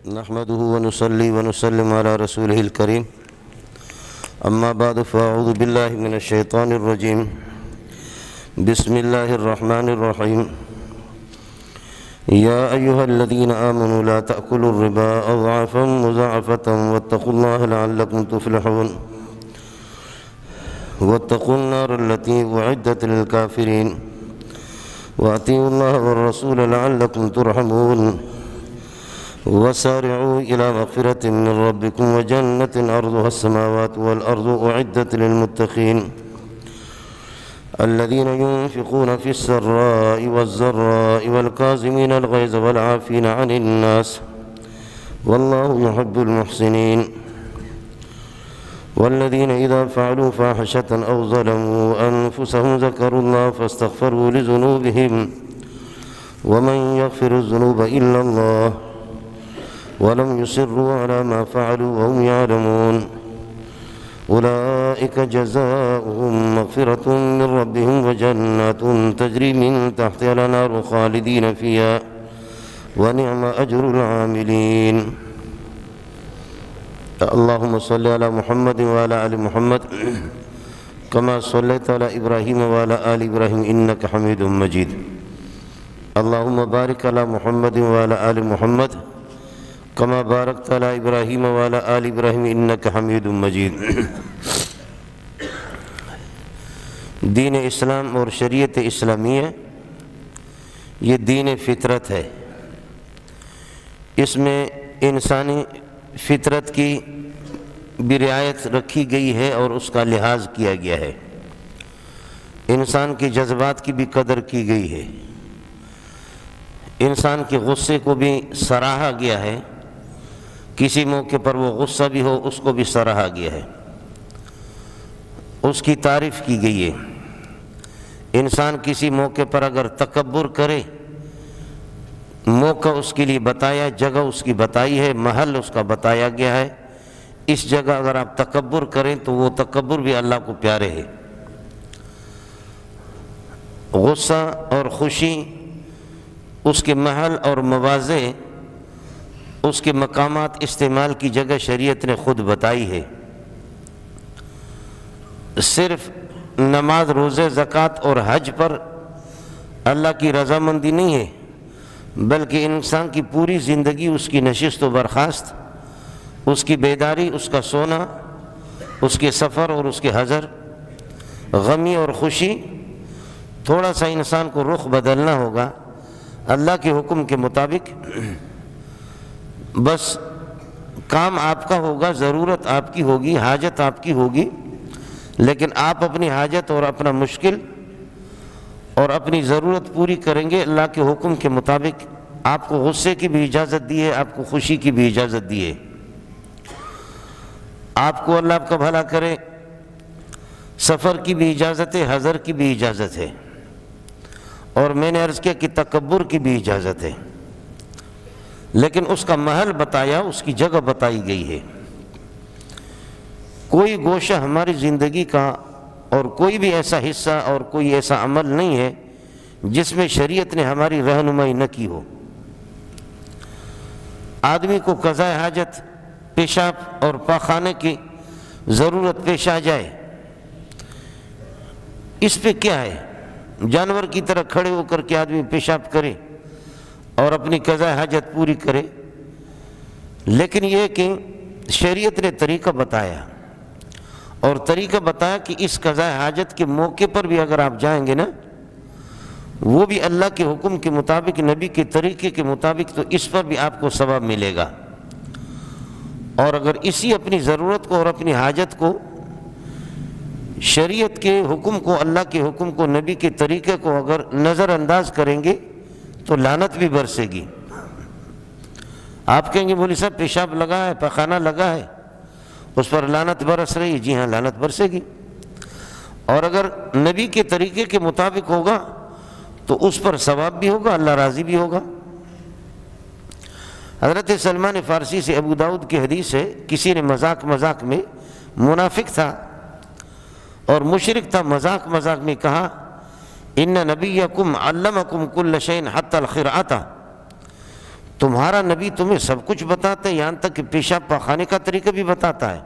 نحمده ونصلي ونسلم على رسوله الكريم أما بعد فأعوذ بالله من الشيطان الرجيم بسم الله الرحمن الرحيم يا أيها الذين آمنوا لا تأكلوا الربا أضعافا مضاعفة واتقوا الله لعلكم تفلحون واتقوا النار التي أعدت للكافرين وأطيعوا الله والرسول لعلكم ترحمون وسارعوا إلى مغفرة من ربكم وجنة أرضها السماوات والأرض أعدت للمتقين الذين ينفقون في السراء والضراء والكاظمين الغيظ والعافين عن الناس والله يحب المحسنين والذين إذا فعلوا فاحشة أو ظلموا أنفسهم ذكروا الله فاستغفروا لذنوبهم ومن يغفر الذنوب إلا الله ولم يصروا على ما فعلوا وهم يعلمون أولئك جزاؤهم مغفرة من ربهم وجنات تجري من تحتها الأنهار خالدين فيها ونعم أجر العاملين اللهم صل على محمد وعلى آل محمد كما صليت على إبراهيم وعلى آل إبراهيم إنك حميد مجيد اللهم بارك على محمد وعلى آل محمد كما باركت على إبراهيم وعلى آل إبراهيم إنك حميد مجيد دین اسلام اور شریعت اسلامیہ یہ دین فطرت ہے. اس میں انسانی فطرت کی بھی رعایت رکھی گئی ہے اور اس کا لحاظ کیا گیا ہے. انسان کے جذبات کی بھی قدر کی گئی ہے. انسان کے غصے کو بھی سراہا گیا ہے. کسی موقع پر وہ غصہ بھی ہو اس کو بھی سراہا گیا ہے. اس کی تعریف کی گئی ہے. انسان کسی موقع پر اگر تکبر کرے، موقع اس کے لیے بتایا، جگہ اس کی بتائی ہے، محل اس کا بتایا گیا ہے. اس جگہ اگر آپ تکبر کریں تو وہ تکبر بھی اللہ کو پیارے ہے. غصہ اور خوشی اس کے محل اور مواضع، اس کے مقامات استعمال کی جگہ شریعت نے خود بتائی ہے. صرف نماز، روزے، زکوٰۃ اور حج پر اللہ کی رضامندی نہیں ہے، بلکہ انسان کی پوری زندگی، اس کی نشست و برخاست، اس کی بیداری، اس کا سونا، اس کے سفر اور اس کے حضر، غمی اور خوشی، تھوڑا سا انسان کو رخ بدلنا ہوگا اللہ کے حکم کے مطابق. بس کام آپ کا ہوگا، ضرورت آپ کی ہوگی، حاجت آپ کی ہوگی، لیکن آپ اپنی حاجت اور اپنا مشکل اور اپنی ضرورت پوری کریں گے اللہ کے حکم کے مطابق. آپ کو غصے کی بھی اجازت دی ہے، آپ کو خوشی کی بھی اجازت دی ہے. آپ کو اللہ کا بھلا کرے، سفر کی بھی اجازت ہے، حضر کی بھی اجازت ہے، اور میں نے عرض کیا کہ تکبر کی بھی اجازت ہے. لیکن اس کا محل بتایا، اس کی جگہ بتائی گئی ہے. کوئی گوشہ ہماری زندگی کا اور کوئی بھی ایسا حصہ اور کوئی ایسا عمل نہیں ہے جس میں شریعت نے ہماری رہنمائی نہ کی ہو. آدمی کو قضاء حاجت، پیشاب اور پاخانے کی ضرورت پیش آ جائے، اس پہ کیا ہے؟ جانور کی طرح کھڑے ہو کر کے آدمی پیشاب کرے اور اپنی قضاء حاجت پوری کرے. لیکن یہ کہ شریعت نے طریقہ بتایا، اور طریقہ بتایا کہ اس قضاء حاجت کے موقع پر بھی اگر آپ جائیں گے نا، وہ بھی اللہ کے حکم کے مطابق، نبی کے طریقے کے مطابق، تو اس پر بھی آپ کو ثواب ملے گا. اور اگر اسی اپنی ضرورت کو اور اپنی حاجت کو، شریعت کے حکم کو، اللہ کے حکم کو، نبی کے طریقے کو اگر نظر انداز کریں گے تو لعنت بھی برسے گی. آپ کہیں گے مولوی صاحب پیشاب لگا ہے، پخانہ لگا ہے، اس پر لعنت برس رہی ہے. جی ہاں، لعنت برسے گی. اور اگر نبی کے طریقے کے مطابق ہوگا تو اس پر ثواب بھی ہوگا، اللہ راضی بھی ہوگا. حضرت سلمان فارسی سے ابو داؤد کی حدیث ہے، کسی نے مذاق میں، منافق تھا اور مشرک تھا، مذاق میں کہا ان نبیکم علمکم کل شیء حتی الخرعۃ، تمہارا نبی تمہیں سب کچھ بتاتا ہے، یہاں تک کہ پیشاب پاخانے کا طریقہ بھی بتاتا ہے۔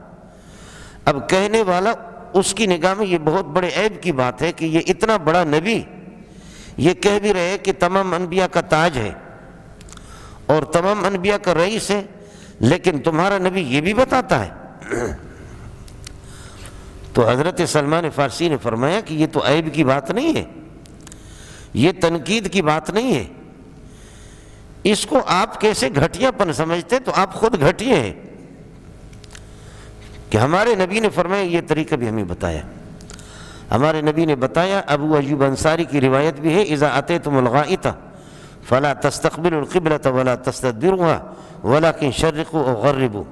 اب کہنے والا اس کی نگاہ میں یہ بہت بڑے عیب کی بات ہے کہ یہ اتنا بڑا نبی یہ کہہ بھی رہے کہ تمام انبیاء کا تاج ہے اور تمام انبیاء کا رئیس ہے، لیکن تمہارا نبی یہ بھی بتاتا ہے۔ تو حضرت سلمان فارسی نے فرمایا کہ یہ تو عیب کی بات نہیں ہے، یہ تنقید کی بات نہیں ہے، اس کو آپ کیسے گھٹیا پن سمجھتے؟ تو آپ خود گھٹیے ہیں کہ ہمارے نبی نے فرمایا یہ طریقہ بھی ہمیں بتایا۔ ہمارے نبی نے بتایا، ابو ایوب انصاری کی روایت بھی ہے، اذا اتیتم الغائط فلا تستقبلوا القبلة ولا تستدبروها ولكن شرقوا او غربوا۔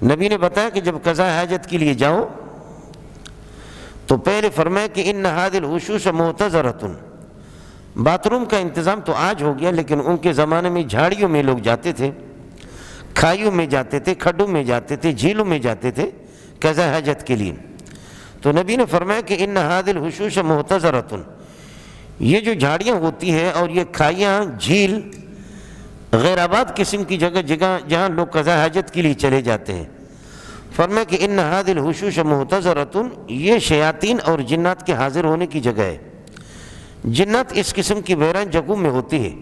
نبی نے بتایا کہ جب قضاء حاجت کے لیے جاؤ تو پہلے فرمایا کہ ان هذه الحشوش معتذرة۔ باتھ روم کا انتظام تو آج ہو گیا، لیکن ان کے زمانے میں جھاڑیوں میں لوگ جاتے تھے، کھائیوں میں جاتے تھے، کھڈوں میں جاتے تھے، جھیلوں میں جاتے تھے قضاء حاجت کے لیے۔ تو نبی نے فرمایا کہ ان هذه الحشوش معتذرة، یہ جو جھاڑیاں ہوتی ہیں اور یہ کھائیاں، جھیل، غیر آباد قسم کی جگہ جہاں لوگ قضاء حاجت کے لیے چلے جاتے ہیں، فرمایا کہ ان هذه الحشوش معتذرة، یہ شیاطین اور جنات کے حاضر ہونے کی جگہ ہے۔ جنات اس قسم کی ویران جگہوں میں ہوتی ہے۔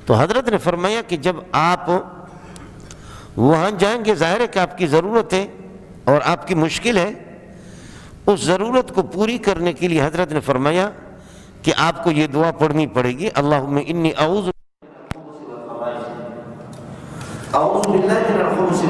تو حضرت نے فرمایا کہ جب آپ وہاں جائیں گے، ظاہر ہے کہ آپ کی ضرورت ہے اور آپ کی مشکل ہے، اس ضرورت کو پوری کرنے کے لیے حضرت نے فرمایا کہ آپ کو یہ دعا پڑھنی پڑے گی، اللہم انی اعوذ باللہ من الخبث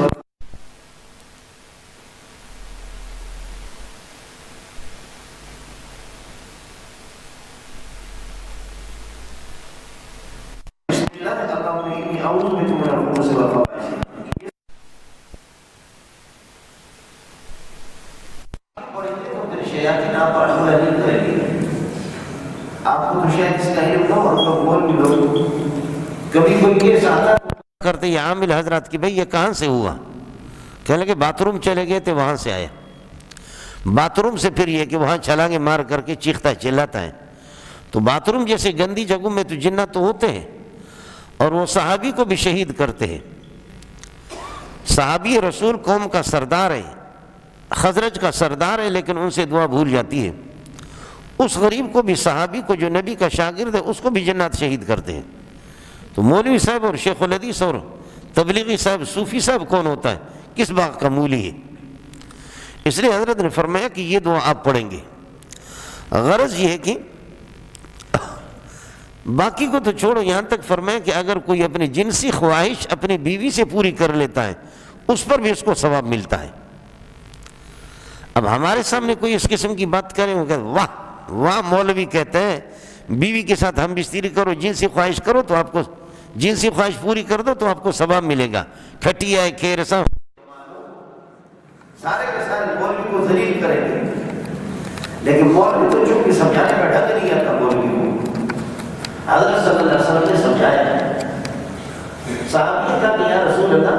کبھی کوئی کیس آتا کرتے یہ عامل حضرات کہ بھئی یہ کہاں سے ہوا، کہنے لگے باتھ روم چلے گئے تھے وہاں سے آیا۔ باتھ روم سے پھر یہ کہ وہاں چھلانگے مار کر کے چیختا ہے، چلاتا ہے۔ تو باتھ روم جیسے گندی جگہوں میں تو جنات تو ہوتے ہیں، اور وہ صحابی کو بھی شہید کرتے ہیں۔ صحابی رسول قوم کا سردار ہے، خزرج کا سردار ہے، لیکن ان سے دعا بھول جاتی ہے۔ اس غریب کو بھی، صحابی کو جو نبی کا شاگرد ہے، اس کو بھی جنات شہید کرتے ہیں۔ تو مولوی صاحب اور شیخ الحدیث اور تبلیغی صاحب، صوفی صاحب کون ہوتا ہے؟ کس باغ کا مولی ہے؟ اس لیے حضرت نے فرمایا کہ یہ دعا آپ پڑھیں گے۔ غرض یہ ہے کہ باقی کو تو چھوڑو، یہاں تک فرمایا کہ اگر کوئی اپنی جنسی خواہش اپنی بیوی سے پوری کر لیتا ہے، اس پر بھی اس کو ثواب ملتا ہے۔ اب ہمارے سامنے کوئی اس قسم کی بات کرے، وہ کہتے واہ واہ مولوی کہتے ہیں بیوی کے ساتھ ہم بستری کرو، جنسی خواہش کرو تو آپ کو، جنسی خواہش پوری کر دو تو آپ کو ثواب ملے گا۔ کھٹیا ہے کھیر سا سارے کے سارے مولوی کو ذلیل کریں گے، لیکن مولوی تو چونکہ سمجھانے کا ڈھنگ نہیں آتا مولوی کو۔ حضرت صلی اللہ علیہ وسلم نے سمجھایا ہے، صحابی نے کہا کہ یا رسول اللہ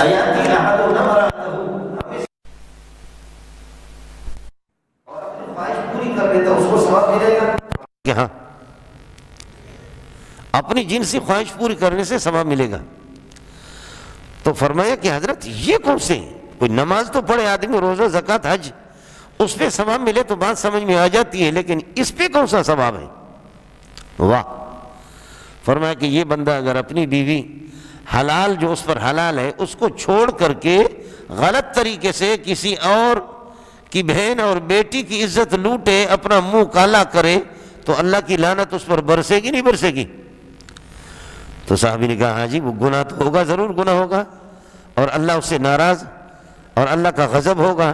ایاتی احد امرأتہ، اور اپنی خواہش پوری کر لیتا اس کو ثواب ملے گا کہ ہاں، اپنی جنسی خواہش پوری کرنے سے ثواب ملے گا۔ تو فرمایا کہ حضرت یہ کون سے، کوئی نماز تو پڑھے آدمی، روزہ زکوٰۃ حج، اس پہ ثواب ملے تو بات سمجھ میں آ جاتی ہے، لیکن اس پہ کون سا ثواب ہے؟ واہ! فرمایا کہ یہ بندہ اگر اپنی بیوی حلال جو اس پر حلال ہے اس کو چھوڑ کر کے غلط طریقے سے کسی اور کی بہن اور بیٹی کی عزت لوٹے، اپنا منہ کالا کرے، تو اللہ کی لعنت اس پر برسے گی نہیں برسے گی؟ تو صحابی نے کہا ہاں جی، وہ گناہ تو ہوگا، ضرور گناہ ہوگا، اور اللہ اس سے ناراض اور اللہ کا غضب ہوگا۔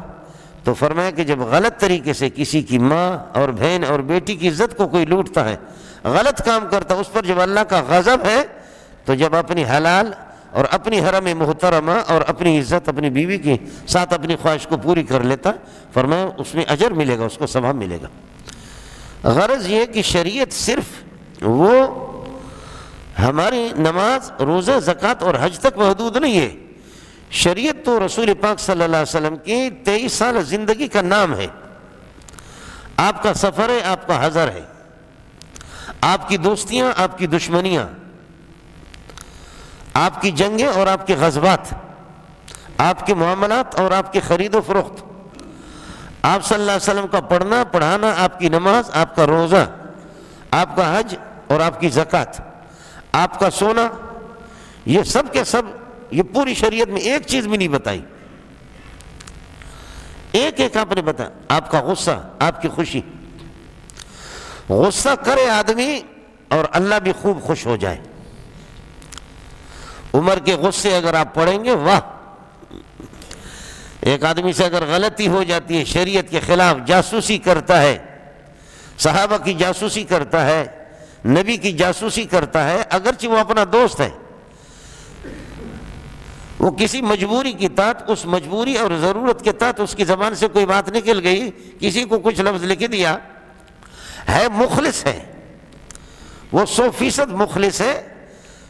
تو فرمایا کہ جب غلط طریقے سے کسی کی ماں اور بہن اور بیٹی کی عزت کو کوئی لوٹتا ہے، غلط کام کرتا ہے، اس پر جب اللہ کا غضب ہے، تو جب اپنی حلال اور اپنی حرم محترمہ اور اپنی عزت اپنی بیوی کے ساتھ اپنی خواہش کو پوری کر لیتا، فرمایا اس میں اجر ملے گا، اس کو ثواب ملے گا۔ غرض یہ کہ شریعت صرف وہ ہماری نماز، روزہ، زکوٰۃ اور حج تک محدود نہیں ہے۔ شریعت تو رسول پاک صلی اللہ علیہ وسلم کی 23 سال زندگی کا نام ہے، آپ کا سفر ہے، آپ کا حضر ہے، آپ کی دوستیاں، آپ کی دشمنیاں، آپ کی جنگیں اور آپ کے غزوات، آپ کے معاملات اور آپ کے خرید و فروخت، آپ صلی اللہ علیہ وسلم کا پڑھنا پڑھانا، آپ کی نماز، آپ کا روزہ، آپ کا حج اور آپ کی زکوٰۃ، آپ کا سونا، یہ سب کے سب، یہ پوری شریعت میں ایک چیز بھی نہیں بتائی، ایک ایک آپ نے بتایا۔ آپ کا غصہ، آپ کی خوشی، غصہ کرے آدمی اور اللہ بھی خوب خوش ہو جائے۔ عمر کے غصے اگر آپ پڑھیں گے، واہ، ایک آدمی سے اگر غلطی ہو جاتی ہے، شریعت کے خلاف جاسوسی کرتا ہے، صحابہ کی جاسوسی کرتا ہے، نبی کی جاسوسی کرتا ہے، اگرچہ وہ اپنا دوست ہے، وہ کسی مجبوری کی تحت، اس مجبوری اور ضرورت کے تحت اس کی زبان سے کوئی بات نکل گئی، کسی کو کچھ لفظ لکھ دیا، ہے مخلص ہے، وہ 100% مخلص ہے،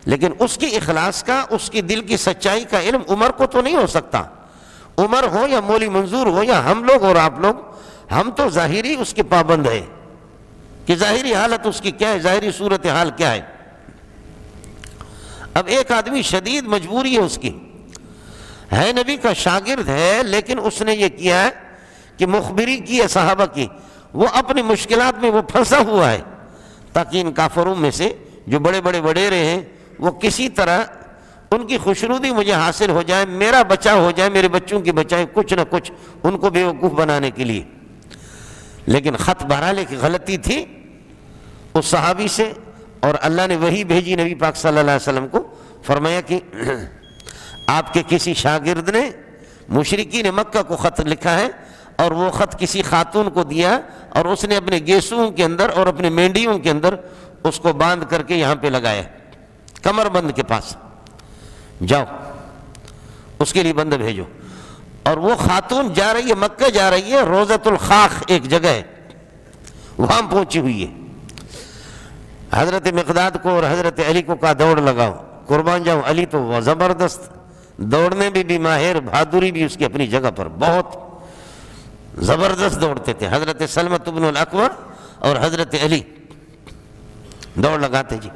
لیکن اس کی اخلاص کا، اس کی دل کی سچائی کا علم عمر کو تو نہیں ہو سکتا۔ عمر ہو یا مولی منظور ہو یا ہم لوگ اور آپ لوگ، ہم تو ظاہری اس کے پابند ہیں کہ ظاہری حالت اس کی کیا ہے، ظاہری صورتحال کیا ہے۔ اب ایک آدمی شدید مجبوری ہے اس کی، ہے نبی کا شاگرد ہے، لیکن اس نے یہ کیا ہے کہ مخبری کی ہے صحابہ کی، وہ اپنی مشکلات میں وہ پھنسا ہوا ہے، تاکہ ان کافروں میں سے جو بڑے بڑے وڈیرے ہیں وہ کسی طرح ان کی خوشنودی مجھے حاصل ہو جائے، میرا بچاؤ ہو جائے، میرے بچوں کی بچائے، کچھ نہ کچھ ان کو بیوقوف بنانے کے لیے۔ لیکن خط بہرحال ایک غلطی تھی اس صحابی سے، اور اللہ نے وہی بھیجی نبی پاک صلی اللہ علیہ وسلم کو، فرمایا کہ آپ کے کسی شاگرد نے مشرکین مکہ کو خط لکھا ہے، اور وہ خط کسی خاتون کو دیا، اور اس نے اپنے گیسوں کے اندر اور اپنے مینڈیوں کے اندر اس کو باندھ کر کے یہاں پہ لگایا، کمر بند کے پاس، جاؤ اس کے لیے بند بھیجو۔ اور وہ خاتون جا رہی ہے، مکہ جا رہی ہے، روضۃ الخاخ ایک جگہ ہے، وہاں پہنچی ہوئی ہے۔ حضرت مقداد کو اور حضرت علی کو کہا دوڑ لگاؤ، قربان جاؤں، علی تو وہ زبردست دوڑنے میں بھی ماہر، بہادری بھی اس کی اپنی جگہ پر، بہت زبردست دوڑتے تھے۔ حضرت سلمۃ بن الاکوع اور حضرت علی دوڑ لگاتے جی،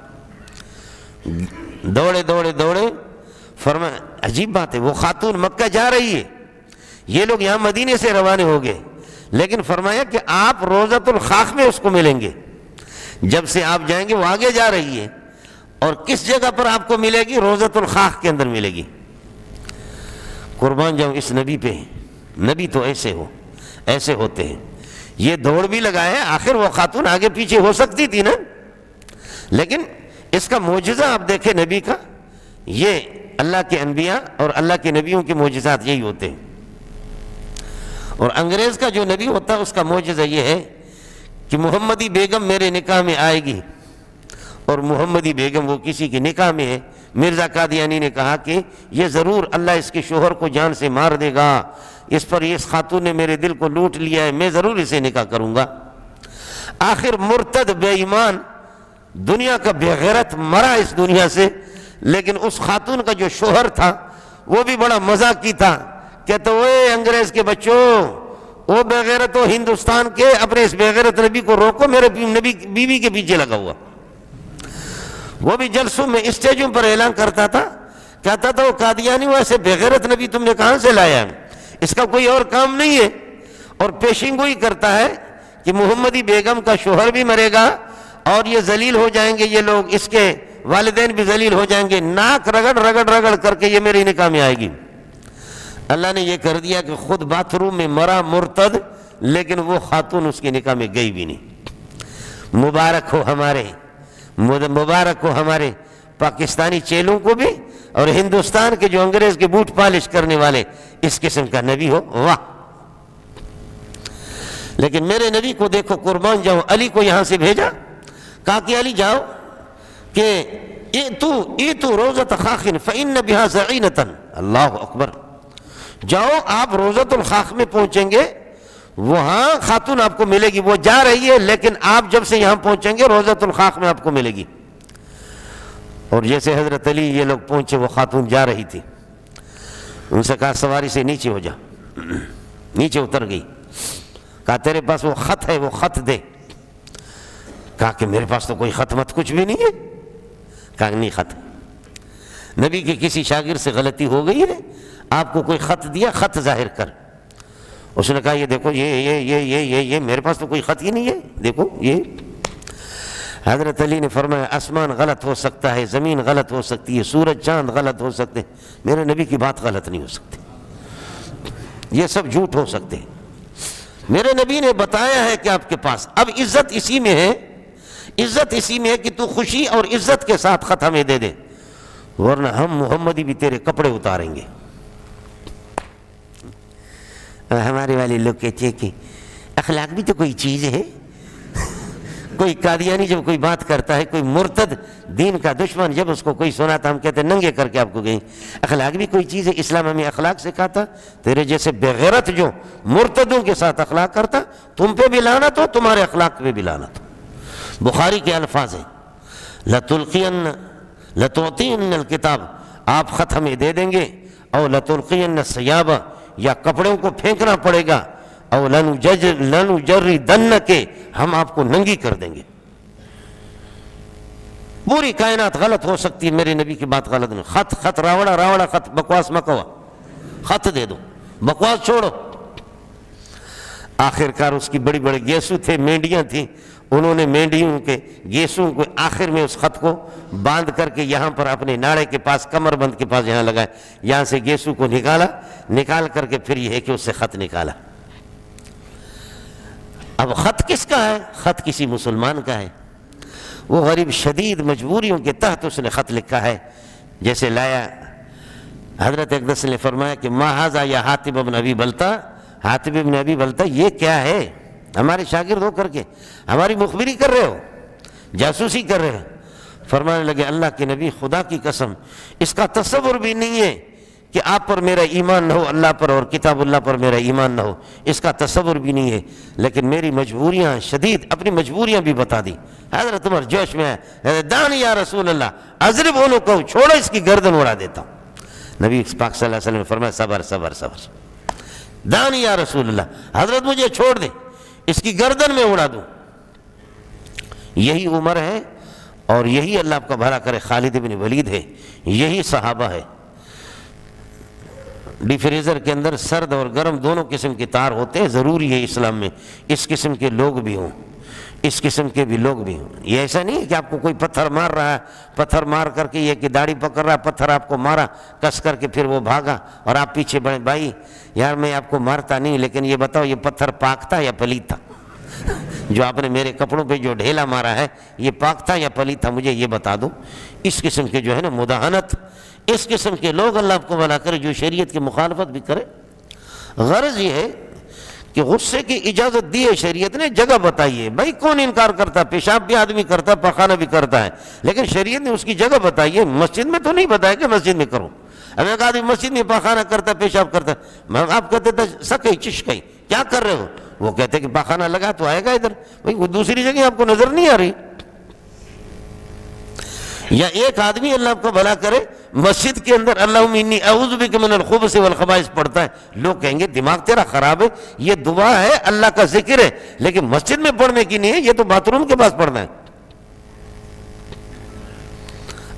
دوڑے دوڑے دوڑے، فرمایا عجیب بات ہے، وہ خاتون مکہ جا رہی ہے، یہ لوگ یہاں مدینے سے روانہ ہو گئے، لیکن فرمایا کہ آپ روضۃ الخاخ میں اس کو ملیں گے، جب سے آپ جائیں گے وہ آگے جا رہی ہے، اور کس جگہ پر آپ کو ملے گی؟ روضۃ الخاخ کے اندر ملے گی۔ قربان جاؤں اس نبی پہ، نبی تو ایسے ہوتے ہیں۔ یہ دوڑ بھی لگائے، آخر وہ خاتون آگے پیچھے ہو سکتی تھی نا، لیکن اس کا معجزہ آپ دیکھیں نبی کا، یہ اللہ کے انبیاء اور اللہ کے نبیوں کے معجزات یہی ہوتے ہیں۔ اور انگریز کا جو نبی ہوتا ہے اس کا معجزہ یہ ہے کہ محمدی بیگم میرے نکاح میں آئے گی، اور محمدی بیگم وہ کسی کے نکاح میں ہے۔ مرزا قادیانی نے کہا کہ یہ ضرور اللہ اس کے شوہر کو جان سے مار دے گا، اس پر اس خاتون نے میرے دل کو لوٹ لیا ہے، میں ضرور اسے نکاح کروں گا۔ آخر مرتد بے ایمان دنیا کا بے غیرت مرا اس دنیا سے، لیکن اس خاتون کا جو شوہر تھا وہ بھی بڑا مذاقی تھا، کہتا اوے انگریز کے بچوں، وہ بے غیرت ہو ہندوستان کے، اپنے اس بے غیرت نبی کو روکو، میرے نبی بیوی کے پیچھے لگا ہوا۔ وہ بھی جلسوں میں اسٹیجوں پر اعلان کرتا تھا، کہتا تھا وہ قادیانی ویسے بے غیرت نبی تم نے کہاں سے لایا، اس کا کوئی اور کام نہیں ہے، اور پیشین گوئی کرتا ہے کہ محمدی بیگم کا شوہر بھی مرے گا، اور یہ ذلیل ہو جائیں گے، یہ لوگ اس کے والدین بھی ذلیل ہو جائیں گے، ناک رگڑ رگڑ رگڑ کر کے یہ میری نکاح میں آئے گی۔ اللہ نے یہ کر دیا کہ خود باتھ روم میں مرا مرتد، لیکن وہ خاتون اس کے نکاح میں گئی بھی نہیں۔ مبارک ہو ہمارے پاکستانی چیلوں کو بھی، اور ہندوستان کے جو انگریز کے بوٹ پالش کرنے والے اس قسم کا نبی ہو، واہ۔ لیکن میرے نبی کو دیکھو، قربان جاؤ، علی کو یہاں سے بھیجا، کہا کہ علی جاؤ کہ ایتو روضۃ خاخ فإن بها زعینۃ، اللہ اکبر، جاؤ آپ روضۃ الخاخ میں پہنچیں گے، وہاں خاتون آپ کو ملے گی، وہ جا رہی ہے، لیکن آپ جب سے یہاں پہنچیں گے روضۃ الخاخ میں آپ کو ملے گی۔ اور جیسے حضرت علی یہ لوگ پہنچے، وہ خاتون جا رہی تھی، ان سے کہا سواری سے نیچے ہو جا، نیچے اتر گئی، کہا تیرے پاس وہ خط ہے، وہ خط دے، کہا کہ میرے پاس تو کوئی خط مت کچھ بھی نہیں ہے. کہا نہیں خط. نبی کے کسی شاگرد سے غلطی ہو گئی ہے, آپ کو کوئی خط دیا, خط ظاہر کر. اس نے کہا یہ دیکھو یہ میرے پاس تو کوئی خط ہی نہیں ہے, دیکھو یہ. حضرت علی نے فرمایا آسمان غلط ہو سکتا ہے, زمین غلط ہو سکتی ہے, سورج چاند غلط ہو سکتے ہیں, میرے نبی کی بات غلط نہیں ہو سکتی, یہ سب جھوٹ ہو سکتے ہیں. میرے نبی نے بتایا ہے کہ آپ کے پاس اب عزت اسی میں ہے, عزت اسی میں ہے کہ تو خوشی اور عزت کے ساتھ خط ہمیں دے دے, ورنہ ہم محمدی بھی تیرے کپڑے اتاریں گے. ہمارے والے لوگ کہتے ہیں کہ اخلاق بھی تو کوئی چیز ہے. کوئی قادیانی جب کوئی بات کرتا ہے, کوئی مرتد دین کا دشمن جب اس کو کوئی سناتا, ہم کہتے ہیں ننگے کر کے آپ کو گئیں, اخلاق بھی کوئی چیز ہے. اسلام ہمیں اخلاق سکھاتا, تیرے جیسے بغیرت جو مرتدوں کے ساتھ اخلاق کرتا, تم پہ بھی لعنت ہو, تمہارے اخلاق پہ بھی لعنت ہو. بخاری کے الفاظ ہیں لَتُعْطِينَّ الْكِتَابَ, آپ خط ہمیں دے دیں گے, اور لَتُلْقِيَنَّ الثِّيَابَ, یا کپڑوں کو پھینکنا پڑے گا, اور لَنُجَرِّدَنَّكَ, ہم آپ کو ننگی کر دیں گے. پوری کائنات غلط ہو سکتی ہے, میرے نبی کی بات غلط نہیں. خط راوڑا خط, بکواس مکوا, خط دے دو, بکواس چھوڑو. آخرکار اس کی بڑی بڑے گیسو تھے, مینڈیاں تھیں, انہوں نے مینڈیوں کے گیسوں کو آخر میں اس خط کو باندھ کر کے یہاں پر اپنے ناڑے کے پاس, کمر بند کے پاس یہاں لگائے, یہاں سے گیسو کو نکال کر کے پھر یہ ہے کہ اس سے خط نکالا. اب خط کس کا ہے؟ خط کسی مسلمان کا ہے. وہ غریب شدید مجبوریوں کے تحت اس نے خط لکھا ہے. جیسے لایا حضرت اقدس نے فرمایا کہ ما ھذا یا حاتب بن ابی بلتہ, حاتب بن ابی بلتہ یہ کیا ہے؟ ہمارے شاگرد ہو کر کے ہماری مخبری کر رہے ہو, جاسوسی کر رہے ہو. فرمانے لگے اللہ کے نبی خدا کی قسم اس کا تصور بھی نہیں ہے کہ آپ پر میرا ایمان نہ ہو, اللہ پر اور کتاب اللہ پر میرا ایمان نہ ہو, اس کا تصور بھی نہیں ہے. لیکن میری مجبوریاں شدید, اپنی مجبوریاں بھی بتا دی. حضرت عمر جوش میں ہے, دانی یا رسول اللہ, اضرب بولو کہو, چھوڑو اس کی گردن اڑا دیتا ہوں. نبی پاک صلی اللہ علیہ وسلم نے فرمایا صبر صبر صبر, دانی یا رسول اللہ, حضرت مجھے چھوڑ دے, اس کی گردن میں اڑا دوں. یہی عمر ہے, اور یہی اللہ آپ کا بھلا کرے خالد بن ولید ہے, یہی صحابہ ہے. ڈی فریزر کے اندر سرد اور گرم دونوں قسم کے تار ہوتے ہیں, ضروری ہے اسلام میں اس قسم کے لوگ بھی ہوں, اس قسم کے بھی لوگ بھی ہوں. یہ ایسا نہیں ہے کہ آپ کو کوئی پتھر مار رہا ہے, پتھر مار کر کے یہ کہ داڑھی پکڑ رہا ہے, پتھر آپ کو مارا کس کر کے پھر وہ بھاگا اور آپ پیچھے بڑھے, بھائی یار میں آپ کو مارتا نہیں, لیکن یہ بتاؤ یہ پتھر پاک تھا یا پلیت تھا؟ جو آپ نے میرے کپڑوں پہ جو ڈھیلا مارا ہے یہ پاک تھا یا پلیت تھا, مجھے یہ بتا دو. اس قسم کے جو ہے نا مداہنت, اس قسم کے لوگ اللہ آپ کو بھلا کرے جو شریعت کی مخالفت بھی کرے. غرض یہ ہے کہ غصے کی اجازت دی ہے شریعت نے, جگہ بتائی ہے. بھائی کون انکار کرتا ہے, پیشاب بھی آدمی کرتا ہے, پخانہ بھی کرتا ہے, لیکن شریعت نے اس کی جگہ بتائی ہے. مسجد میں تو نہیں بتایا کہ مسجد میں کرو. اب ایک آدمی مسجد میں پخانہ کرتا ہے, پیشاب کرتا ہے, آپ کہتے تھے سکئی چشکئی کیا کر رہے ہو, وہ کہتے کہ پخانہ لگا تو آئے گا ادھر. بھائی وہ دوسری جگہ آپ کو نظر نہیں آ رہی. یا ایک آدمی اللہ آپ کو بھلا کرے مسجد کے اندر اللہم انی اعوذ بک من الخبث والخبائث پڑھتا ہے, لوگ کہیں گے دماغ تیرا خراب ہے, یہ دعا ہے اللہ کا ذکر ہے, لیکن مسجد میں پڑھنے کی نہیں ہے, یہ تو باتھ روم کے پاس پڑھنا ہے.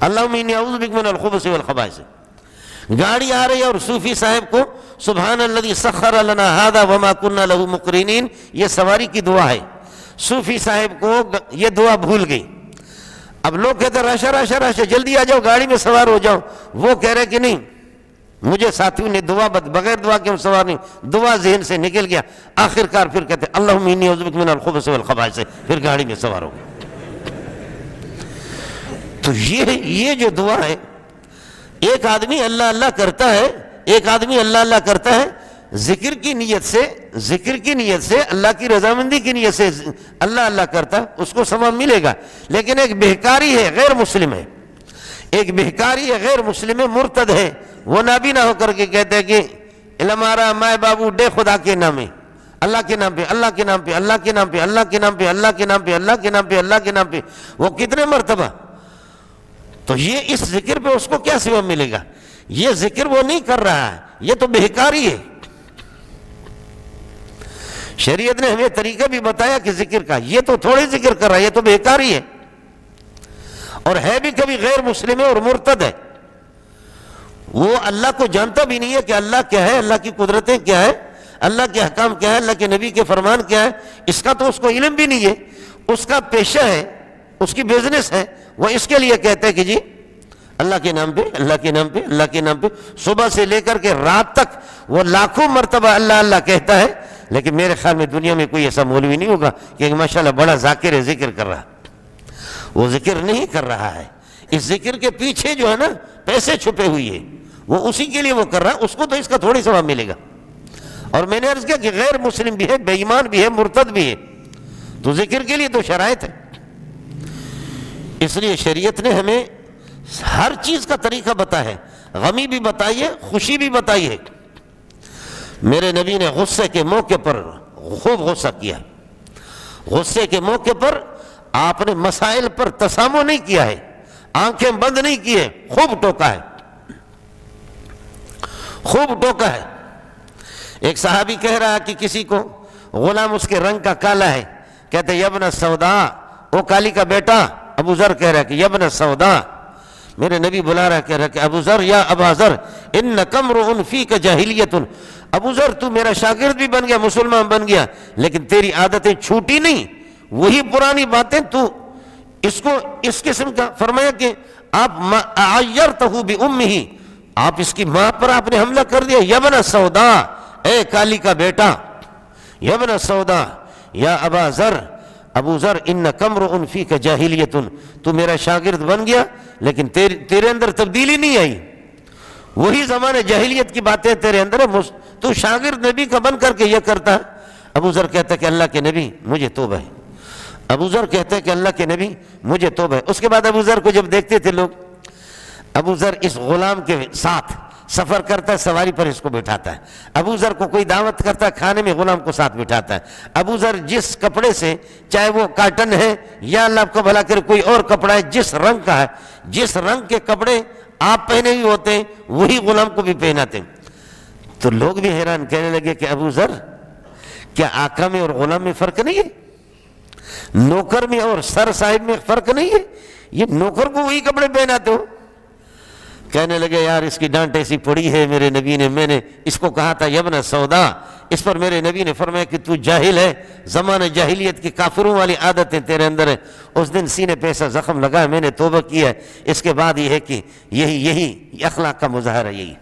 اللہم انی اعوذ بک من الخبث والخبائث. گاڑی آ رہی ہے اور صوفی صاحب کو سبحان الذی سخر لنا ھذا وما كنا له مقرنین, یہ سواری کی دعا ہے. صوفی صاحب کو یہ دعا بھول گئی. اب لوگ کہتے ہیں راشا راشا راشا جلدی آ جاؤ, گاڑی میں سوار ہو جاؤ. وہ کہہ رہے کہ نہیں, مجھے ساتھیوں نے دعا بغیر دعا کے ہم سوار نہیں, دعا ذہن سے نکل گیا. آخرکار پھر کہتے ہیں اللہم انی اعوذ بک من الخبث والخبائث, پھر گاڑی میں سوار ہو گئے. تو یہ جو دعا ہے, ایک آدمی اللہ اللہ کرتا ہے, ایک آدمی اللہ اللہ کرتا ہے ذکر کی نیت سے, اللہ کی رضامندی کی نیت سے اللہ اللہ کرتا, اس کو ثواب ملے گا. لیکن ایک بہکاری ہے, غیر مسلم ہے, ایک بہکاری ہے, غیر مسلم ہے, مرتد ہے, وہ نابینا ہو کر کے کہتے ہیں کہ ہمارا مائے بابو ڈے خدا کے نام ہے, اللہ کے نام پہ, اللہ کے نام پہ, اللہ کے نام پہ, اللہ کے نام پہ, اللہ کے نام پہ, اللہ کے نام پہ, اللہ کے نام پہ. وہ کتنے مرتبہ, تو یہ اس ذکر پہ اس کو کیا ثواب ملے گا؟ یہ ذکر وہ نہیں کر رہا ہے, یہ تو بہکاری ہے. شریعت نے ہمیں طریقہ بھی بتایا کہ ذکر کا، یہ تو تھوڑی ذکر کر رہا ہے، یہ تو بیکار ہی ہے، اور ہے بھی کبھی غیر مسلم ہے اور مرتد ہے، وہ اللہ کو جانتا بھی نہیں ہے کہ اللہ کیا ہے، اللہ کی قدرتیں کیا ہے، اللہ کے احکام کیا ہے، اللہ کے نبی کے فرمان کیا ہے، اس کا تو اس کو علم بھی نہیں ہے، اس کا پیشہ ہے، اس کی بزنس ہے، وہ اس کے لیے کہتے ہیں کہ جی اللہ کے نام پہ، اللہ کے نام پہ، اللہ کے نام پہ، صبح سے لے کر کے رات تک وہ لاکھوں مرتبہ اللہ اللہ کہتا ہے، لیکن میرے خیال میں دنیا میں کوئی ایسا مولوی نہیں ہوگا کہ ماشاءاللہ بڑا ذاکر ہے، ذکر کر رہا، وہ ذکر نہیں کر رہا ہے، اس ذکر کے پیچھے جو ہے نا پیسے چھپے ہوئی ہے، وہ اسی کے لیے وہ کر رہا ہے، اس کو تو اس کا تھوڑی ثواب ملے گا۔ اور میں نے عرض کیا کہ غیر مسلم بھی ہے، بے ایمان بھی ہے، مرتد بھی ہے، تو ذکر کے لیے تو شرائط ہے۔ اس لیے شریعت نے ہمیں ہر چیز کا طریقہ بتایا ہے، غمی بھی بتائی ہے، خوشی بھی بتائی ہے۔ میرے نبی نے غصے کے موقع پر خوب غصہ کیا، غصے کے موقع پر آپ نے مسائل پر تسامح نہیں کیا ہے، آنکھیں بند نہیں کی ہے، خوب ٹوکا ہے، خوب ٹوکا ہے۔ ایک صحابی کہہ رہا کہ کسی کو غلام اس کے رنگ کا کالا ہے، کہتے یبن سودا، او کالی کا بیٹا، ابو ذر کہہ رہا کہ یبن سودا، میرے نبی بلا رہا کہہ رہا کہ ابو ذر یا ابا ذر انک امرؤ فیک جاہلیت، ابو ذر تو میرا شاگرد بھی بن گیا، مسلمان بن گیا، لیکن تیری عادتیں چھوٹی نہیں، وہی پرانی باتیں تو اس کو اس قسم کا۔ فرمایا کہ آپ عیرتہ بامہ، آپ اس کی ماں پر آپ نے حملہ کر دیا، یبن سودا، اے کالی کا بیٹا، یبن سودا یا ابا ذر، ابو ذر انک امرؤ فیک جاہلیت، تو میرا شاگرد بن گیا لیکن تیرے اندر تبدیلی نہیں آئی، وہی زمانے جاہلیت کی باتیں تیرے اندر ہے، تو شاگرد نبی کا بن کر کے یہ کرتا ہے۔ ابو ذر کہتا ہے کہ اللہ کے نبی مجھے توبہ ہے، ابو ذر کہتا ہے کہ اللہ کے نبی مجھے توبہ ہے۔ اس کے بعد ابو ذر کو جب دیکھتے تھے لوگ، ابو ذر اس غلام کے ساتھ سفر کرتا ہے، سواری پر اس کو بٹھاتا ہے، ابو ذر کو کوئی دعوت کرتا ہے کھانے میں، غلام کو ساتھ بٹھاتا ہے، ابو ذر جس کپڑے سے، چاہے وہ کاٹن ہے یا اللہ آپ کو بھلا کرے کوئی اور کپڑا ہے، جس رنگ کا ہے، جس رنگ کے کپڑے آپ پہنے ہوئے ہوتے ہیں وہی غلام کو بھی پہناتے ہیں۔ تو لوگ بھی حیران، کہنے لگے کہ ابو ذر کیا آقا میں اور غلام میں فرق نہیں ہے؟ نوکر میں اور سر صاحب میں فرق نہیں ہے؟ یہ نوکر کو وہی کپڑے پہناتے ہو؟ کہنے لگے یار اس کی ڈانٹ ایسی پڑی ہے میرے نبی نے، میں نے اس کو کہا تھا یبن سودا، اس پر میرے نبی نے فرمایا کہ تو جاہل ہے، زمانہ جاہلیت کی کافروں والی عادتیں تیرے اندر ہے۔ اس دن سینے پہ ایسا زخم لگا، میں نے توبہ کیا ہے، اس کے بعد یہ ہے کہ یہی اخلاق کا مظاہرہ یہی،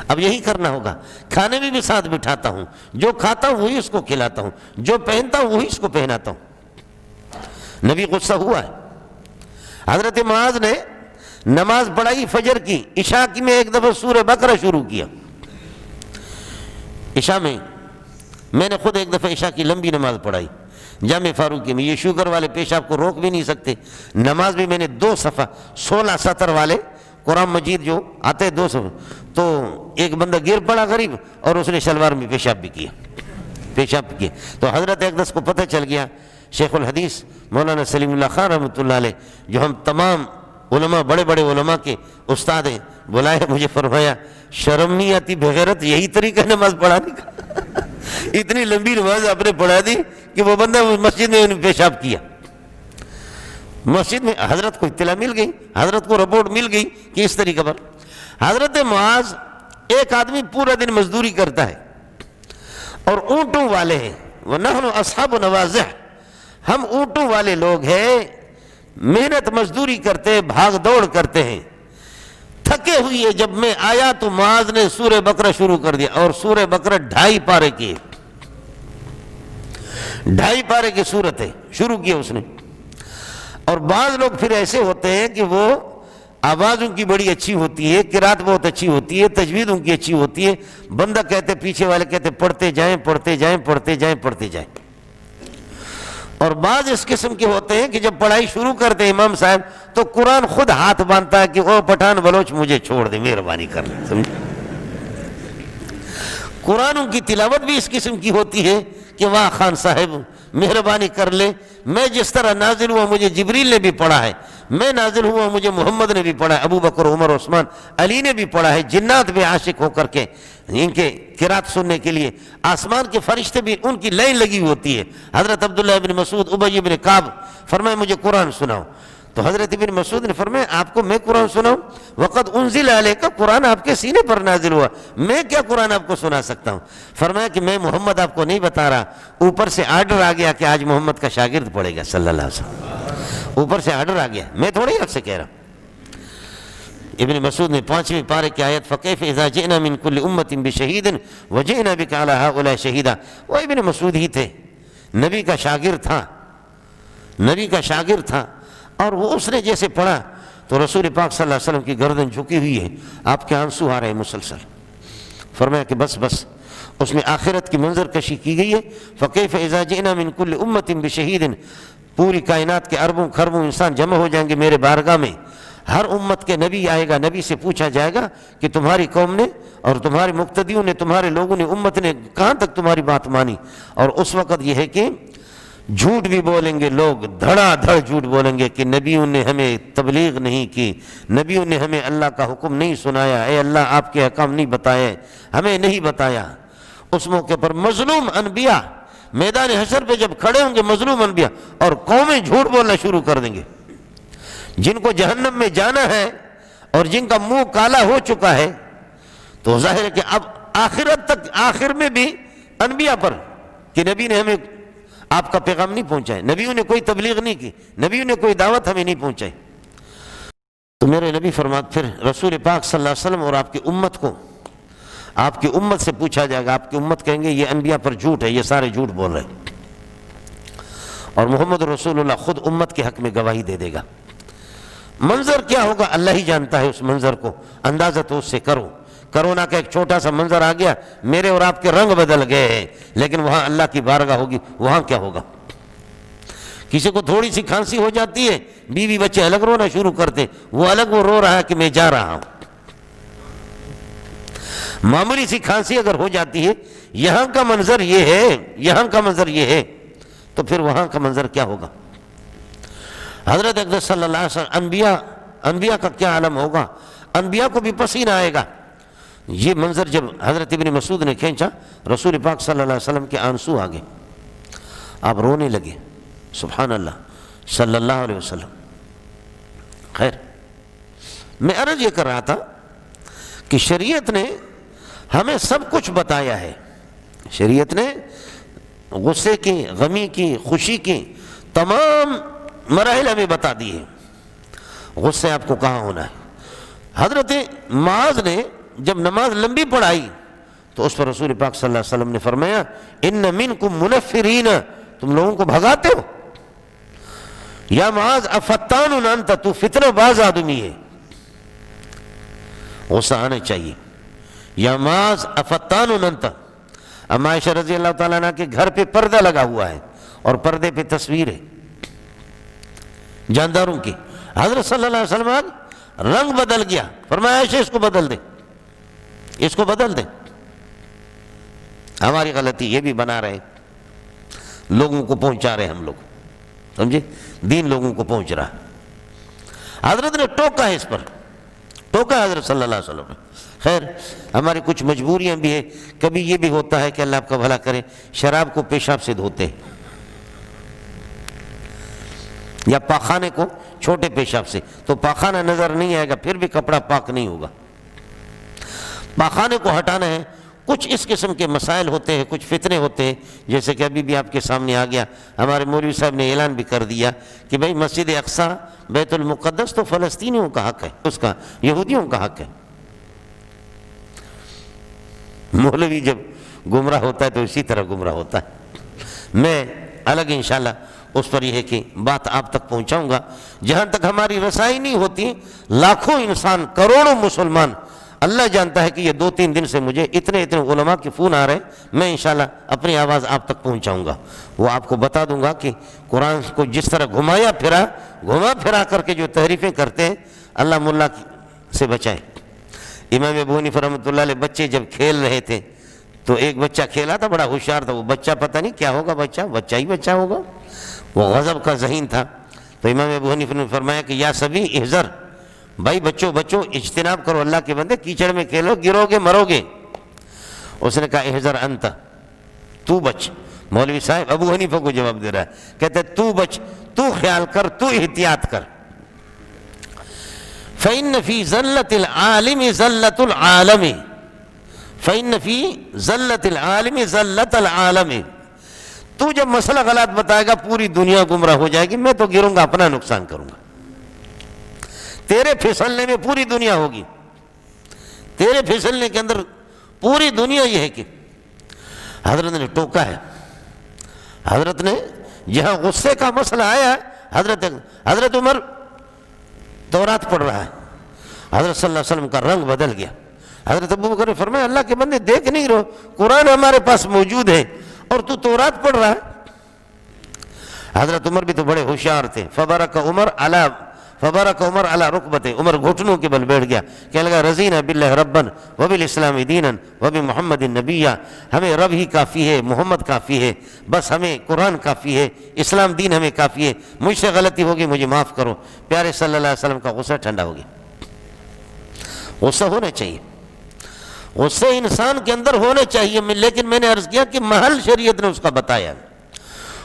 اب یہی کرنا ہوگا۔ کھانے میں بھی ساتھ بٹھاتا ہوں، جو کھاتا ہوں وہی اس کو کھلاتا ہوں، جو پہنتا ہوں وہی اس کو پہناتا ہوں۔ نبی غصہ ہوا ہے۔ حضرت معاذ نے نماز پڑھائی فجر کی، عشاء کی میں ایک دفعہ سورہ بقرہ شروع کیا، عشاء میں نے خود ایک دفعہ عشاء کی لمبی نماز پڑھائی جامع فاروقی میں، یہ شوگر والے پیشاب کو روک بھی نہیں سکتے، نماز بھی میں نے 2 صفحہ 16 سطر والے قرآن مجید جو آتے 2 صفحہ، تو ایک بندہ گر پڑا غریب اور اس نے شلوار میں پیشاب بھی کیا، تو حضرت اقدس کو پتہ چل گیا، شیخ الحدیث مولانا سلیم اللہ خان رحمۃ اللہ علیہ جو ہم تمام علماء، بڑے بڑے علماء کے استاد ہیں، بلائے مجھے، فرمایا شرم نہیں آتی بغیرت، یہی طریقہ نماز پڑھانے کا؟ اتنی لمبی نماز آپ نے پڑھا دی کہ وہ بندہ مسجد میں پیشاب کیا، مسجد میں حضرت کو اطلاع مل گئی، حضرت کو رپورٹ مل گئی کہ اس طریقے پر۔ حضرت معاذ، ایک آدمی پورا دن مزدوری کرتا ہے اور اونٹوں والے ہیں، وَنَحْنُ أَصْحَابُ نَوَازِعْ، ہم اونٹوں والے لوگ ہیں، محنت مزدوری کرتے، بھاگ دوڑ کرتے ہیں، تھکے ہوئی ہے۔ جب میں آیا تو معاذ نے سورہ بقرہ شروع کر دیا، اور سورہ بقرہ 2.5 پارے کی، 2.5 پارے کی سورت ہے، شروع کیا اس نے۔ اور بعض لوگ پھر ایسے ہوتے ہیں کہ وہ آواز ان کی بڑی اچھی ہوتی ہے، قرات بہت اچھی ہوتی ہے، تجوید ان کی اچھی ہوتی ہے، بندہ کہتے، پیچھے والے کہتے پڑھتے جائیں پڑھتے جائیں پڑھتے جائیں پڑھتے جائیں۔ اور بعض اس قسم کے ہوتے ہیں کہ جب پڑھائی شروع کرتے ہیں امام صاحب تو قرآن خود ہاتھ باندھتا ہے کہ او پٹھان بلوچ مجھے چھوڑ دے، مہربانی کر لیں، سمجھے؟ قرآن کی تلاوت بھی اس قسم کی ہوتی ہے کہ واہ خان صاحب مہربانی کر لے، میں جس طرح نازل ہوا مجھے جبریل نے بھی پڑھا ہے، میں نازل ہوا، مجھے محمد نے بھی پڑھا ہے، ابو بکر، عمر، عثمان، علی نے بھی پڑھا ہے، جنات بھی عاشق ہو کر کے ان کے قرات سننے کے لیے، آسمان کے فرشتے بھی ان کی لائن لگی ہوتی ہے۔ حضرت عبداللہ بن مسعود، ابی بن کعب فرمائے مجھے قرآن سناؤ، تو حضرت ابن مسعود نے فرمایا آپ کو میں قرآن سناؤں؟ وقد انزل علیک، قرآن آپ کے سینے پر نازل ہوا، میں کیا قرآن آپ کو سنا سکتا ہوں؟ فرمایا کہ میں محمد آپ کو نہیں بتا رہا، اوپر سے آرڈر آ گیا کہ آج محمد کا شاگرد پڑھے گا صلی اللہ علیہ وسلم، اوپر سے آرڈر آ گیا، میں تھوڑی آپ سے کہہ رہا ہوں۔ ابن مسعود نے 5ویں پارے کی آیت فَكَيْفَ إِذَا جِئْنَا مِن كُلِّ أُمَّةٍ بِشَهِيدٍ وَجِئْنَا بِكَ عَلَىٰ هَٰؤُلَاءِ شَهِيدًا، وہ ابن مسعود ہی تھے، نبی کا شاگرد تھا، نبی کا شاگرد تھا، اور وہ اس نے جیسے پڑھا تو رسول پاک صلی اللہ علیہ وسلم کی گردن جھکی ہوئی ہے، آپ کے آنسو آ رہے ہیں مسلسل۔ فرمایا کہ بس بس، اس میں آخرت کی منظر کشی کی گئی ہے۔ فَكَيْفَ إِذَا جِئْنَا مِن كُلِّ أُمَّةٍ بِشَهِيدٍ، پوری کائنات کے اربوں خربوں انسان جمع ہو جائیں گے میرے بارگاہ میں، ہر امت کے نبی آئے گا، نبی سے پوچھا جائے گا کہ تمہاری قوم نے اور تمہارے مقتدیوں نے، تمہارے لوگوں نے، امت نے کہاں تک تمہاری بات مانی؟ اور اس وقت یہ ہے کہ جھوٹ بھی بولیں گے لوگ، دھڑا دھڑ جھوٹ بولیں گے کہ نبیوں نے ہمیں تبلیغ نہیں کی، نبیوں نے ہمیں اللہ کا حکم نہیں سنایا، اے اللہ آپ کے احکام نہیں بتائے، ہمیں نہیں بتایا۔ اس موقع پر مظلوم انبیاء میدان حشر پہ جب کھڑے ہوں گے، مظلوم انبیاء، اور قومیں جھوٹ بولنا شروع کر دیں گے، جن کو جہنم میں جانا ہے اور جن کا منہ کالا ہو چکا ہے، تو ظاہر ہے کہ اب آخرت تک، آخر میں بھی انبیاء پر کہ نبی نے ہمیں آپ کا پیغام نہیں پہنچائے، نبیوں نے کوئی تبلیغ نہیں کی، نبیوں نے کوئی دعوت ہمیں نہیں پہنچائی۔ تو میرے نبی فرماتے پھر رسول پاک صلی اللہ علیہ وسلم اور آپ کی امت کو، آپ کی امت سے پوچھا جائے گا، آپ کی امت کہیں گے یہ انبیاء پر جھوٹ ہے، یہ سارے جھوٹ بول رہے ہیں، اور محمد رسول اللہ خود امت کے حق میں گواہی دے دے گا۔ منظر کیا ہوگا اللہ ہی جانتا ہے، اس منظر کو اندازہ تو اس سے کرو۔ کرونا کا ایک چھوٹا سا منظر آ گیا، میرے اور آپ کے رنگ بدل گئے ہیں، لیکن وہاں اللہ کی بارگاہ ہوگی، وہاں کیا ہوگا؟ کسی کو تھوڑی سی کھانسی ہو جاتی ہے، بیوی بچے الگ رونا شروع کرتے، وہ الگ وہ رو رہا ہے کہ میں جا رہا ہوں۔ معمولی سی کھانسی اگر ہو جاتی ہے، یہاں کا منظر یہ ہے، یہاں کا منظر یہ ہے، تو پھر وہاں کا منظر کیا ہوگا؟ حضرت اقدس صلی اللہ علیہ وسلم، انبیاء کا کیا عالم ہوگا؟ انبیاء کو بھی پسینہ آئے گا۔ یہ منظر جب حضرت ابن مسعود نے کھینچا، رسول پاک صلی اللہ علیہ وسلم کے آنسو آگے، آپ رونے لگے، سبحان اللہ صلی اللہ علیہ وسلم۔ خیر، میں عرض یہ کر رہا تھا کہ شریعت نے ہمیں سب کچھ بتایا ہے، شریعت نے غصے کی، غمی کی، خوشی کی تمام مراحل ہمیں بتا دی ہے۔ غصے آپ کو کہاں ہونا ہے؟ حضرت معاذ نے جب نماز لمبی پڑھائی تو اس پر رسول پاک صلی اللہ علیہ وسلم نے فرمایا ان منکم منفرین، تم لوگوں کو بھگاتے ہو، یا معاذ افتان انت، تو فتنہ باز آدمی ہے۔ غصہ آنا چاہیے، یا معاذ افتان انت۔ اب عائشہ رضی اللہ تعالیٰ عنہ کے گھر پہ پردہ لگا ہوا ہے اور پردے پہ تصویر ہے جانداروں کی، حضرت صلی اللہ علیہ وسلم رنگ بدل گیا، فرمایا عائشہ اس کو بدل دے، اس کو بدل دے۔ ہماری غلطی یہ بھی بنا رہے، لوگوں کو پہنچا رہے ہم لوگ، سمجھے، دین لوگوں کو پہنچ رہا۔ حضرت نے ٹوکا ہے، اس پر ٹوکا حضرت صلی اللہ علیہ وسلم نے۔ خیر، ہماری کچھ مجبوریاں بھی ہیں، کبھی یہ بھی ہوتا ہے کہ اللہ آپ کا بھلا کرے، شراب کو پیشاب سے دھوتے ہیں، یا پاخانے کو چھوٹے پیشاب سے، تو پاخانہ نظر نہیں آئے گا، پھر بھی کپڑا پاک نہیں ہوگا۔ پاخانے کو ہٹانا ہے، کچھ اس قسم کے مسائل ہوتے ہیں، کچھ فتنے ہوتے ہیں، جیسے کہ ابھی بھی آپ کے سامنے آ گیا، ہمارے مولوی صاحب نے اعلان بھی کر دیا کہ بھئی مسجد اقصیٰ بیت المقدس تو فلسطینیوں کا حق ہے، اس کا یہودیوں کا حق ہے۔ مولوی جب گمراہ ہوتا ہے تو اسی طرح گمراہ ہوتا ہے۔ میں الگ انشاءاللہ اس پر یہ ہے کہ بات آپ تک پہنچاؤں گا، جہاں تک ہماری رسائی نہیں ہوتی، لاکھوں انسان، کروڑوں مسلمان، اللہ جانتا ہے کہ یہ 2-3 دن سے مجھے اتنے علماء کے فون آ رہے ہیں، میں انشاءاللہ اپنی آواز آپ تک پہنچاؤں گا، وہ آپ کو بتا دوں گا کہ قرآن کو جس طرح گھما پھرا کر کے جو تحریفیں کرتے ہیں، اللہ ملا سے بچائے۔ امام ابو حنیفہ رحمۃ اللہ علیہ بچے جب کھیل رہے تھے تو ایک بچہ کھیلا تھا، بڑا ہوشیار تھا، وہ بچہ پتہ نہیں کیا ہوگا، بچہ ہی بچہ ہوگا، وہ غضب کا ذہین تھا، تو امام ابو حنیفہ نے فرمایا کہ یا سبی احذر، بھائی بچوں اجتناب کرو، اللہ کے بندے کیچڑ میں کھیلو، گرو گے مرو گے۔ اس نے کہا احذر انت، تو بچ۔ مولوی صاحب ابو حنیفہ کو جواب دے رہا ہے، کہتے تو بچ، تو خیال کر، تو احتیاط کر۔ فَإِنَّ فِي زَلَّةِ الْعَالِمِ زَلَّةُ الْعَالَمِ، فَإِنَّ فِي زَلَّةِ الْعَالِمِ زَلَّةَ الْعَالَمِ۔ تو جب مسئلہ غلط بتائے گا پوری دنیا گمراہ ہو جائے گی، میں تو گروں گا، اپنا نقصان کروں گا۔ تیرے پھسلنے میں پوری دنیا ہوگی، تیرے پھسلنے کے اندر پوری دنیا یہ ہے کہ حضرت نے ٹوکا ہے۔ حضرت نے جہاں غصے کا مسئلہ آیا، حضرت عمر تورات پڑھ رہا ہے، حضرت صلی اللہ علیہ وسلم کا رنگ بدل گیا۔ حضرت ابو بکر نے فرمایا اللہ کے بندے دیکھ نہیں رہو، قرآن ہمارے پاس موجود ہے اور تو تورات پڑھ رہا ہے۔ حضرت عمر بھی تو بڑے ہوشیار تھے۔ فبارک عمر علی رکبتے، عمر گھٹنوں کے بل بیٹھ گیا، کہنے لگا رضینا باللہ ربن وبالاسلام دینا وبمحمد نبیا، ہمیں رب ہی کافی ہے، محمد کافی ہے، بس ہمیں قرآن کافی ہے، اسلام دین ہمیں کافی ہے، مجھ سے غلطی ہوگی مجھے معاف کرو۔ پیارے صلی اللہ علیہ وسلم کا غصہ ٹھنڈا ہو گیا۔ غصہ ہونا چاہیے، غصے انسان کے اندر ہونے چاہیے، لیکن میں نے عرض کیا کہ محل شریعت نے اس کا بتایا،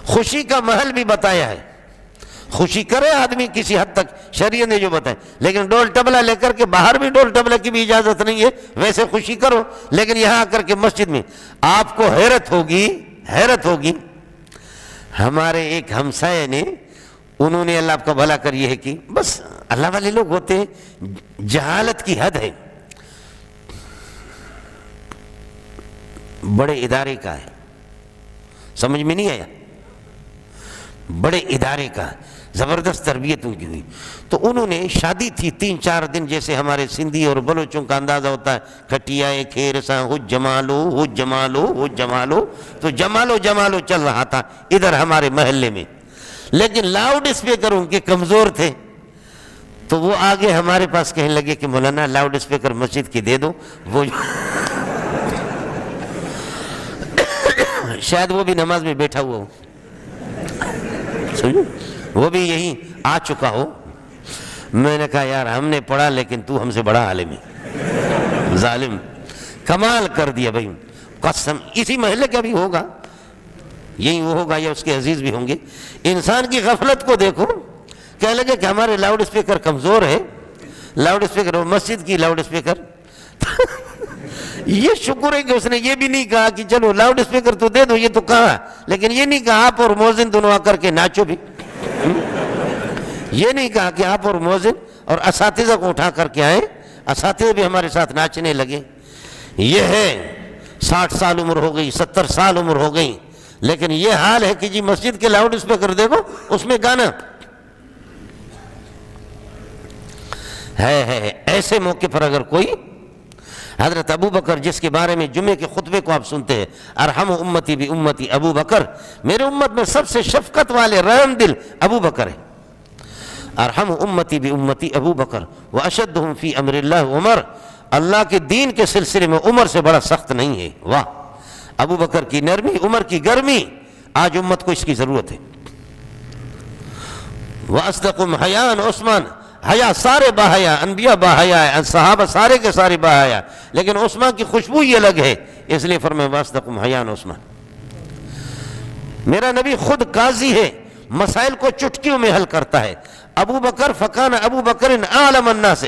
خوشی کا محل بھی بتایا ہے۔ خوشی کرے آدمی کسی حد تک، شریعت نے جو بتایا، لیکن ڈول ٹبلا لے کر کے باہر بھی ڈول ٹبلا کی بھی اجازت نہیں ہے، ویسے خوشی کرو، لیکن یہاں آ کر کے مسجد میں آپ کو حیرت ہوگی۔ ہمارے ایک ہمسائے نے، انہوں نے اللہ آپ کا بھلا کر یہ ہے کہ بس اللہ والے لوگ ہوتے ہیں، جہالت کی حد ہے، بڑے ادارے کا ہے، سمجھ میں نہیں آیا، بڑے ادارے کا، زبردست تربیت ان کی ہوئی، تو انہوں نے شادی تھی 3-4 دن، جیسے ہمارے سندھی اور بلوچوں کا اندازہ ہوتا ہے، کھٹیائے کھیر سا ہو جمالو، تو جمالو چل رہا تھا ادھر ہمارے محلے میں، لیکن لاؤڈ اسپیکر ان کے کمزور تھے، تو وہ آگے ہمارے پاس کہنے لگے کہ مولانا لاؤڈ اسپیکر مسجد کے دے دو، وہ شاید وہ بھی نماز میں بیٹھا ہوا ہو، وہ بھی یہی آ چکا ہو۔ میں نے کہا یار ہم نے پڑھا لیکن تو ہم سے بڑا عالم ہے، ظالم، کمال کر دیا بھائی، قسم اسی محلے کا بھی ہوگا، یہی وہ ہوگا یا اس کے عزیز بھی ہوں گے۔ انسان کی غفلت کو دیکھو، کہنے لگے کہ ہمارے لاؤڈ اسپیکر کمزور ہے، لاؤڈ اسپیکر اور مسجد کی لاؤڈ اسپیکر یہ شکر ہے کہ اس نے یہ بھی نہیں کہا کہ چلو لاؤڈ اسپیکر تو دے دو، یہ تو کہا، لیکن یہ نہیں کہا آپ اور مؤذن دونوں آ کر کے ناچو بھی، یہ نہیں کہا کہ آپ اور مؤذن اور اساتذہ کو اٹھا کر کے آئے، اساتذہ بھی ہمارے ساتھ ناچنے لگے۔ یہ ہے 60 سال عمر ہو گئی، 70 سال عمر ہو گئی، لیکن یہ حال ہے کہ جی مسجد کے لاؤڈ اسپیکر دیکھو اس میں گانا ہے۔ ایسے موقع پر اگر کوئی، حضرت ابو بکر جس کے بارے میں جمعے کے خطبے کو آپ سنتے ہیں، ارحم امتی بی امتی ابو بکر، میرے امت میں سب سے شفقت والے رحم دل ابو بکر ہے، ارحم امتی بی امتی ابو بکر واشدہم فی امر اللہ عمر، اللہ کے دین کے سلسلے میں عمر سے بڑا سخت نہیں ہے۔ واہ، ابو بکر کی نرمی، عمر کی گرمی، آج امت کو اس کی ضرورت ہے۔ واصدقہم حیاء عثمان، حیا سارے باحیا، انبیاء باحیا ہے، صحابہ سارے کے سارے باحیا، لیکن عثمان کی خوشبو ہی الگ ہے، اس لیے فرمایا واصدقہم حیاء عثمان۔ میرا نبی خود قاضی ہے، مسائل کو چٹکیوں میں حل کرتا ہے۔ ابو بکر فکان ابو بکر اعلم الناس،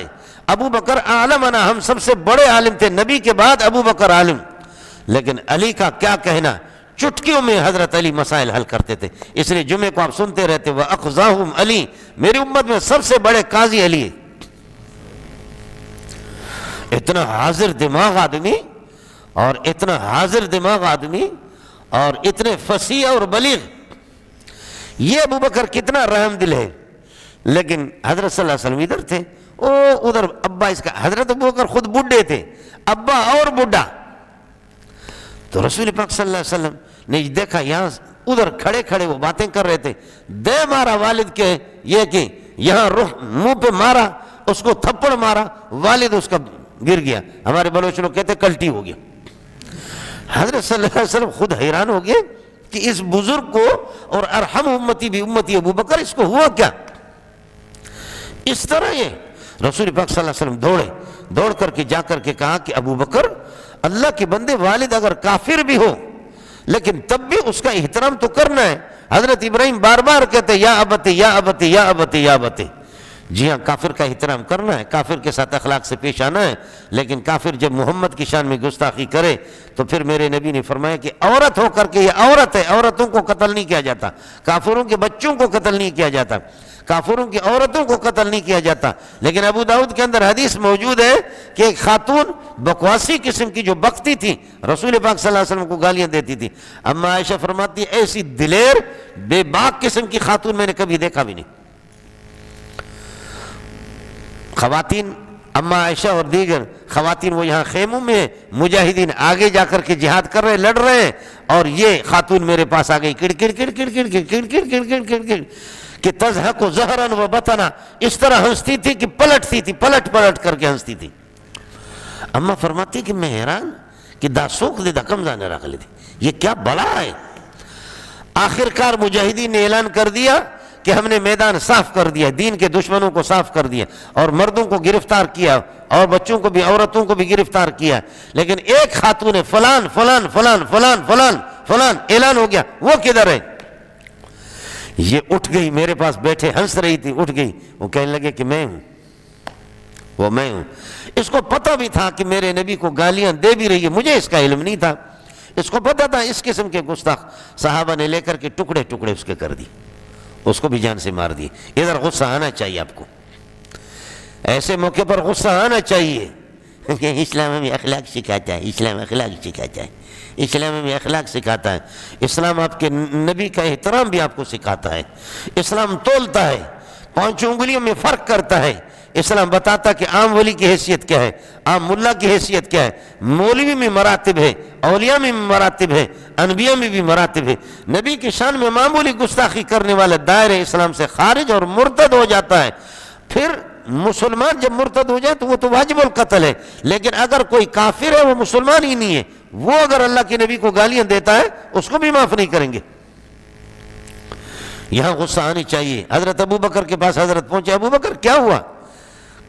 ابو بکر اعلمنا، ہم سب سے بڑے عالم تھے، نبی کے بعد ابو بکر عالم، لیکن علی کا کیا کہنا، چٹکیوں میں حضرت علی مسائل حل کرتے تھے، اس لیے جمعے کو آپ سنتے رہتے وَأَقْضَاهُمْ علی، میری امت میں سب سے بڑے قاضی علی ہے۔ اتنا حاضر دماغ آدمی اور اتنے فصیح اور بلیغ، یہ ابو بکر کتنا رحم دل ہے، لیکن حضرت صلی اللہ علیہ وسلم ادھر تھے، ادھر ابا اس کا، حضرت ابو بکر خود بڈھے تھے، ابا اور بڈھا، تو رسول پاک صلی اللہ علیہ وسلم نے دیکھا یہاں ادھر کھڑے کھڑے وہ باتیں کر رہے تھے، دے مارا والد کے، یہ کہ یہاں منہ پہ مارا، اس کو تھپڑ مارا، والد اس کا گر گیا، ہمارے بلوچ لوگ کہتے کلٹی ہو گیا۔ حضرت صلی اللہ علیہ وسلم خود حیران ہو گئے کہ اس بزرگ کو، اور ارحم امتی بھی امتی ابو بکر، اس کو ہوا کیا؟ اس طرح یہ رسول پاک صلی اللہ علیہ وسلم دوڑ کر کے جا کر کے کہا کہ ابو بکر، اللہ کے بندے، والد اگر کافر بھی ہو لیکن تب بھی اس کا احترام تو کرنا ہے۔ حضرت ابراہیم بار بار کہتے یا ابتی یا ابتی یا ابتی یا ابتی۔ جی ہاں، کافر کا احترام کرنا ہے، کافر کے ساتھ اخلاق سے پیش آنا ہے، لیکن کافر جب محمد کی شان میں گستاخی کرے تو پھر میرے نبی نے فرمایا کہ عورت ہو کر کے، یہ عورت ہے، عورتوں کو قتل نہیں کیا جاتا، کافروں کے بچوں کو قتل نہیں کیا جاتا، کافروں کی عورتوں کو قتل نہیں کیا جاتا۔ لیکن ابو داؤد کے اندر حدیث موجود ہے کہ ایک خاتون بکواسی قسم کی جو بکتی تھی، رسول پاک صلی اللہ علیہ وسلم کو گالیاں دیتی تھی۔ اما عائشہ فرماتی ہے ایسی دلیر بے باک قسم کی خاتون میں نے کبھی دیکھا بھی نہیں۔ خواتین، اما عائشہ اور دیگر خواتین، وہ یہاں خیموں میں مجاہدین آگے جا کر کے جہاد کر رہے، لڑ رہے ہیں، اور یہ خاتون میرے پاس آ گئی، کڑ کڑ کڑ کڑ کڑ کڑ کڑ کڑ کڑ کڑ کڑ کڑ کہ تضحک زہرا و بطنا، اس طرح ہنستی تھی کہ پلٹتی تھی، پلٹ کر کے ہنستی تھی۔ اما فرماتی کہ میں حیران کہ دا سوک دے دا کم جانے رکھ لیتی، یہ کیا بڑا ہے۔ آخر کار مجاہدین نے اعلان کر دیا کہ ہم نے میدان صاف کر دیا، دین کے دشمنوں کو صاف کر دیا، اور مردوں کو گرفتار کیا اور بچوں کو بھی، عورتوں کو بھی گرفتار کیا، لیکن ایک خاتون فلان فلان فلان فلان فلان فلان اعلان ہو گیا، وہ کدھر ہے؟ یہ اٹھ گئی، میرے پاس بیٹھے ہنس رہی تھی، اٹھ گئی، وہ کہنے لگے کہ میں ہوں، وہ میں ہوں۔ اس کو پتہ بھی تھا کہ میرے نبی کو گالیاں دے بھی رہی ہے، مجھے اس کا علم نہیں تھا، اس کو پتہ تھا اس قسم کے گستاخ صحابہ نے لے کر کے ٹکڑے ٹکڑے اس کے کر دی، اس کو بھی جان سے مار دی۔ ادھر غصہ آنا چاہیے آپ کو، ایسے موقع پر غصہ آنا چاہیے کہ اسلام ہمیں اخلاق سکھاتا ہے، اسلام اخلاق سکھاتا ہے، اسلام ہمیں اخلاق سکھاتا ہے، اسلام آپ کے نبی کا احترام بھی آپ کو سکھاتا ہے، اسلام تولتا ہے، 5 انگلیوں میں فرق کرتا ہے، اسلام بتاتا کہ عام ولی کی حیثیت کیا ہے، عام ملا کی حیثیت کیا ہے، مولوی میں مراتب ہے، اولیاء میں مراتب ہے، انبیاء میں بھی مراتب ہے۔ نبی کی شان میں معمولی گستاخی کرنے والا دائرہ اسلام سے خارج اور مرتد ہو جاتا ہے۔ پھر مسلمان جب مرتد ہو جائے تو وہ تو واجب القتل ہے، لیکن اگر کوئی کافر ہے، وہ مسلمان ہی نہیں ہے، وہ اگر اللہ کے نبی کو گالیاں دیتا ہے اس کو بھی معاف نہیں کریں گے۔ یہاں غصہ آنی چاہیے۔ حضرت ابو بکر کے پاس حضرت پہنچے، ابو بکر کیا ہوا؟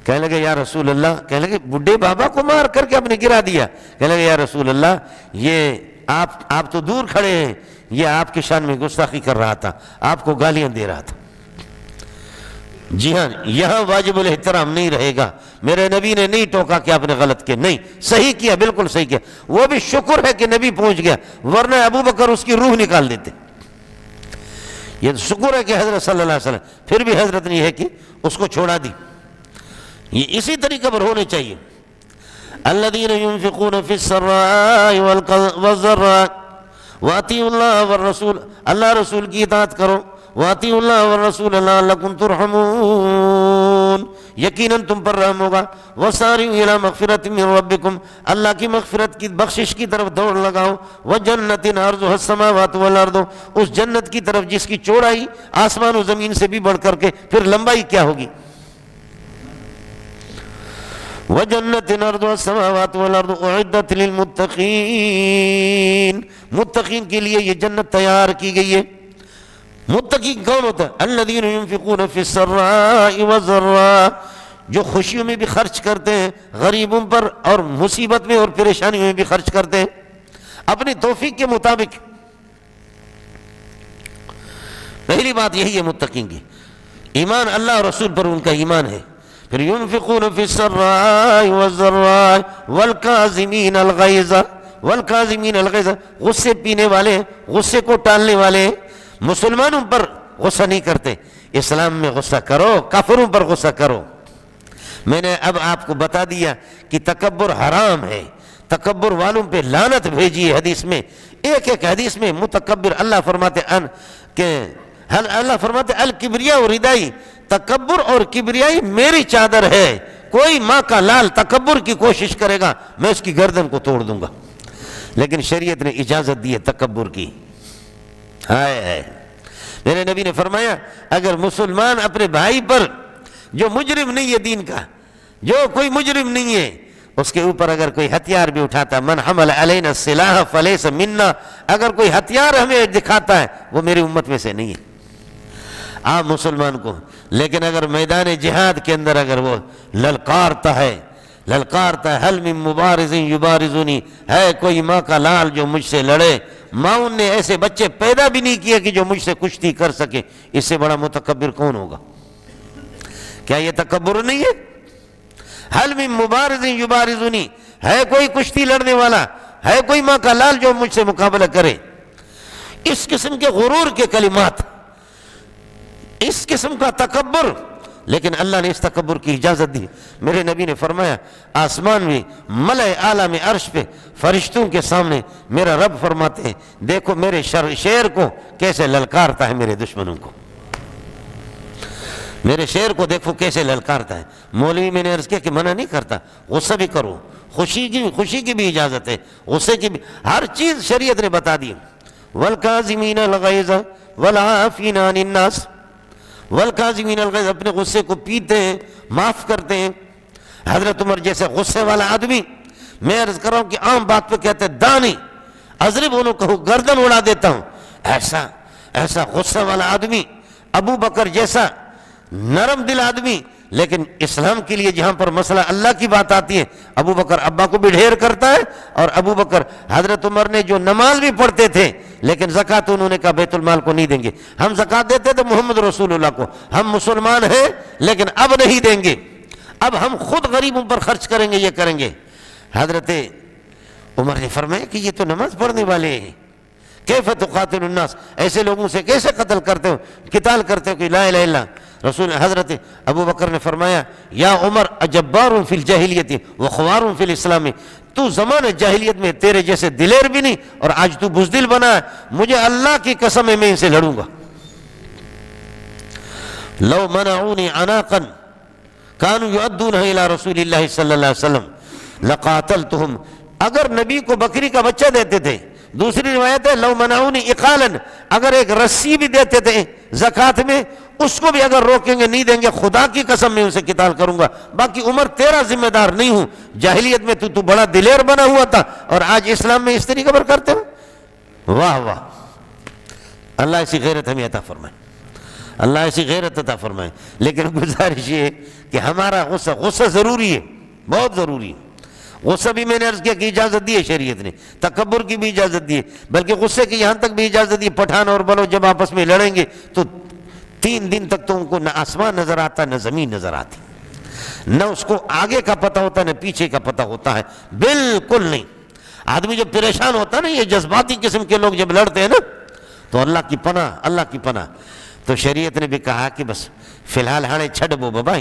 کہنے لگے یا رسول اللہ، کہنے لگے بڈھے بابا کو مار کر کے آپ نے گرا دیا، کہنے لگے یا رسول اللہ، یہ آپ تو دور کھڑے ہیں، یہ آپ کی شان میں گستاخی کر رہا تھا، آپ کو گالیاں دے رہا تھا۔ جی ہاں، یہاں واجب الاحترام نہیں رہے گا۔ میرے نبی نے نہیں ٹوکا کہ آپ نے غلط کیا، نہیں، صحیح کیا، بالکل صحیح کیا۔ وہ بھی شکر ہے کہ نبی پہنچ گیا، ورنہ ابو بکر اس کی روح نکال دیتے۔ یہ شکر ہے کہ حضرت صلی اللہ علیہ وسلم، پھر بھی حضرت نے یہ ہے کہ اس کو چھوڑا دی۔ یہ اسی طریقے پر ہونے چاہیے۔ الذین ينفقون فی السراء والضراء واطیعوا اللہ والرسول، اللہ رسول کی اطاعت کرو، واطیعوا اللہ والرسول لعلکم ترحمون، یقیناً تم پر رحم ہوگا، وسارعوا الی مغفرۃ من ربکم، اللہ کی مغفرت کی بخشش کی طرف دوڑ لگاؤ، وجنۃ عرضها السماوات والارض، اس جنت کی طرف جس کی چوڑائی آسمان و زمین سے بھی بڑھ کر کے پھر لمبائی کیا ہوگی، وجنت عرضها السماوات والارض اعدت للمتقین، متقین کے لیے یہ جنت تیار کی گئی ہے۔ متقی کون ہوتا ہے؟ الذین ينفقون فی السراء والضراء، جو خوشیوں میں بھی خرچ کرتے ہیں، غریبوں پر، اور مصیبت میں اور پریشانیوں میں بھی خرچ کرتے ہیں اپنی توفیق کے مطابق۔ پہلی بات یہی ہے متقین کی، ایمان اللہ اور رسول پر ان کا ایمان ہے۔ پھر ينفقون فی السراء والضراء والکاظمین الغیظ، والکاظمین الغیظ، غصے پینے والے، غصے کو ٹالنے والے، مسلمانوں پر غصہ نہیں کرتے۔ اسلام میں غصہ کرو، کافروں پر غصہ کرو۔ میں نے اب آپ کو بتا دیا کہ تکبر حرام ہے، تکبر والوں پہ لعنت بھیجی ہے حدیث میں۔ ایک حدیث میں متکبر، اللہ فرماتے الکبریاء ردائی، تکبر اور کبریائی میری چادر ہے، کوئی ماں کا لال تکبر کی کوشش کرے گا میں اس کی گردن کو توڑ دوں گا۔ لیکن شریعت نے اجازت دی ہے تکبر کی۔ ہے میرے نبی نے فرمایا اگر مسلمان اپنے بھائی پر جو مجرم نہیں ہے دین کا، جو کوئی مجرم نہیں ہے، اس کے اوپر اگر کوئی ہتھیار بھی اٹھاتا، من حمل علینا السلاح فلیس منا، اگر کوئی ہتھیار ہمیں دکھاتا ہے وہ میری امت میں سے نہیں ہے۔ عام مسلمان کو لیکن اگر میدان جہاد کے اندر اگر وہ للکارتا ہے حل من مبارز یبارزونی، ہے کوئی ماں کا لال جو مجھ سے لڑے، ماں نے ایسے بچے پیدا بھی نہیں کیے کہ جو مجھ سے کشتی کر سکے، اس سے بڑا متکبر کون ہوگا؟ کیا یہ تکبر نہیں ہے؟ حل من مبارز یبارزونی، ہے کوئی کشتی لڑنے والا، ہے کوئی ماں کا لال جو مجھ سے مقابلہ کرے؟ اس قسم کے غرور کے کلمات، اس قسم کا تکبر، لیکن اللہ نے اس تکبر کی اجازت دی۔ میرے نبی نے فرمایا آسمان میں ملأ اعلیٰ میں عرش پہ فرشتوں کے سامنے میرا رب فرماتے ہیں دیکھو میرے شیر کو کیسے للکارتا ہے میرے دشمنوں کو، میرے شیر کو دیکھو کیسے للکارتا ہے۔ مولوی میں نے عرض کیا کہ منع نہیں کرتا، غصہ بھی کرو، خوشی کی بھی اجازت ہے، غصے کی بھی، ہر چیز شریعت نے بتا دی۔ والکاظمین الغیظ والعافین عن الناس، والکاظمین الغیظ، اپنے غصے کو پیتے ہیں، معاف کرتے ہیں۔ حضرت عمر جیسے غصے والا آدمی، میں عرض کر رہا ہوں کہ عام بات پہ کہتے ہیں دانی اضرب انہوں کہو، گردن اڑا دیتا ہوں، ایسا غصے والا آدمی، ابو بکر جیسا نرم دل آدمی، لیکن اسلام کے لیے جہاں پر مسئلہ اللہ کی بات آتی ہے، ابو بکر ابا کو بھی ڈھیر کرتا ہے۔ اور ابو بکر حضرت عمر نے جو نماز بھی پڑھتے تھے لیکن زکوٰۃ انہوں نے کہا بیت المال کو نہیں دیں گے، ہم زکوٰۃ دیتے تھے محمد رسول اللہ کو، ہم مسلمان ہیں لیکن اب نہیں دیں گے، اب ہم خود غریبوں پر خرچ کریں گے، یہ کریں گے۔ حضرت عمر نے فرمایا کہ یہ تو نماز پڑھنے والے ہیں، کیف تقاتل الناس، ایسے لوگوں سے کیسے قتل کرتے ہو، قتال کرتے ہو کہ لا الہ الا رسول۔ حضرت ابو بکر نے فرمایا یا عمر اجبار فی الجاہلیت وخوار فی الاسلام، تو زمانہ جاہلیت میں تیرے جیسے دلیر بھی نہیں اور آج تو بزدل بنا ہے، مجھے اللہ کی قسم ہے میں ان سے لڑوں گا۔ لو منعونی عناقا کانوا یؤدونہ الی رسول اللہ صلی اللہ علیہ وسلم لقاتلتہم، اگر نبی کو بکری کا بچہ دیتے تھے، دوسری روایت ہے لو منعونی اقالا، اگر ایک رسی بھی دیتے تھے زکوٰۃ میں، اس کو بھی اگر روکیں گے نہیں دیں گے، خدا کی قسم میں ان سے قتال کروں گا۔ باقی عمر تیرا ذمہ دار نہیں ہوں، جاہلیت میں تو بڑا دلیر بنا ہوا تھا اور آج اسلام میں اس طریقے پر کرتے ہو۔ واہ واہ، اللہ ایسی غیرت ہمیں عطا فرمائے، اللہ ایسی غیرت عطا فرمائے۔ لیکن گزارش یہ ہے کہ ہمارا غصہ ضروری ہے، بہت ضروری ہے۔ غصہ بھی میں نے عرض کیا کہ اجازت دی ہے شریعت نے، تکبر کی بھی اجازت دی ہے، بلکہ غصے کی یہاں تک بھی اجازت دی ہے، پٹھان اور بلوچ جب آپس میں لڑیں گے تو 3 دن تک تو ان کو نہ آسمان نظر آتا نہ زمین نظر آتی، نہ اس کو آگے کا پتہ ہوتا نہ پیچھے کا پتہ ہوتا ہے، بالکل نہیں۔ آدمی جب پریشان ہوتا ہے نا، یہ جذباتی قسم کے لوگ جب لڑتے ہیں نا، تو اللہ کی پناہ۔ تو شریعت نے بھی کہا کہ بس فی الحال ہاڑے چھڈ بو بابا،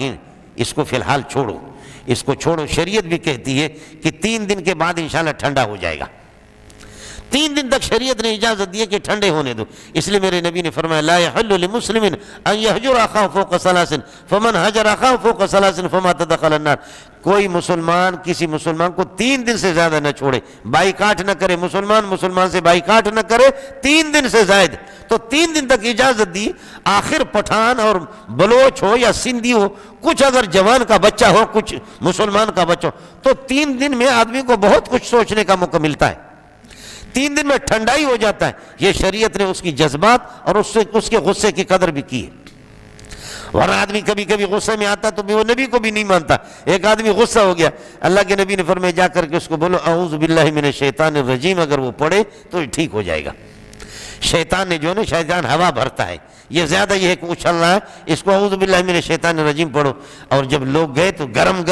اس کو فی الحال چھوڑو، اس کو چھوڑو۔ شریعت بھی کہتی ہے کہ 3 دن کے بعد انشاءاللہ ٹھنڈا ہو جائے گا، 3 دن تک شریعت نے اجازت دی ہے کہ ٹھنڈے ہونے دو۔ اس لیے میرے نبی نے فرمایا لا يحل لمسلم ان يهجر اخاه فوق 3 فمن هجر اخاه فوق 3 فمات دخل النار، کوئی مسلمان کسی مسلمان کو 3 دن سے زیادہ نہ چھوڑے، بائیکاٹ نہ کرے، مسلمان سے بائیکاٹ نہ کرے 3 دن سے زائد، تو 3 دن تک اجازت دی۔ آخر پٹھان اور بلوچ ہو یا سندھی ہو، کچھ اگر جوان کا بچہ ہو، کچھ مسلمان کا بچہ ہو، تو 3 دن میں آدمی کو بہت کچھ سوچنے کا موقع ملتا ہے، 3 دن میں ٹھنڈائی ہو جاتا ہے۔ یہ شریعت نے اس کی جذبات اور اس کے غصے کی قدر بھی کی ہے۔ ورنہ آدمی کبھی کبھی غصے میں آتا تو وہ نبی کو بھی نہیں مانتا۔ ایک آدمی غصہ ہو گیا، اللہ کے نبی نے فرمایا جا کر کے اس کو بولو اعوذ باللہ من الشیطان الرجیم، اگر وہ پڑھے تو یہ ٹھیک ہو جائے گا۔ شیطان نے جو ہے نا، شیطان ہوا بھرتا ہے، یہ زیادہ یہ ہے کہ اچھل رہا ہے، اس کو اعوذ باللہ من الشیطان الرجیم پڑھو۔ اور جب لوگ گئے تو گرم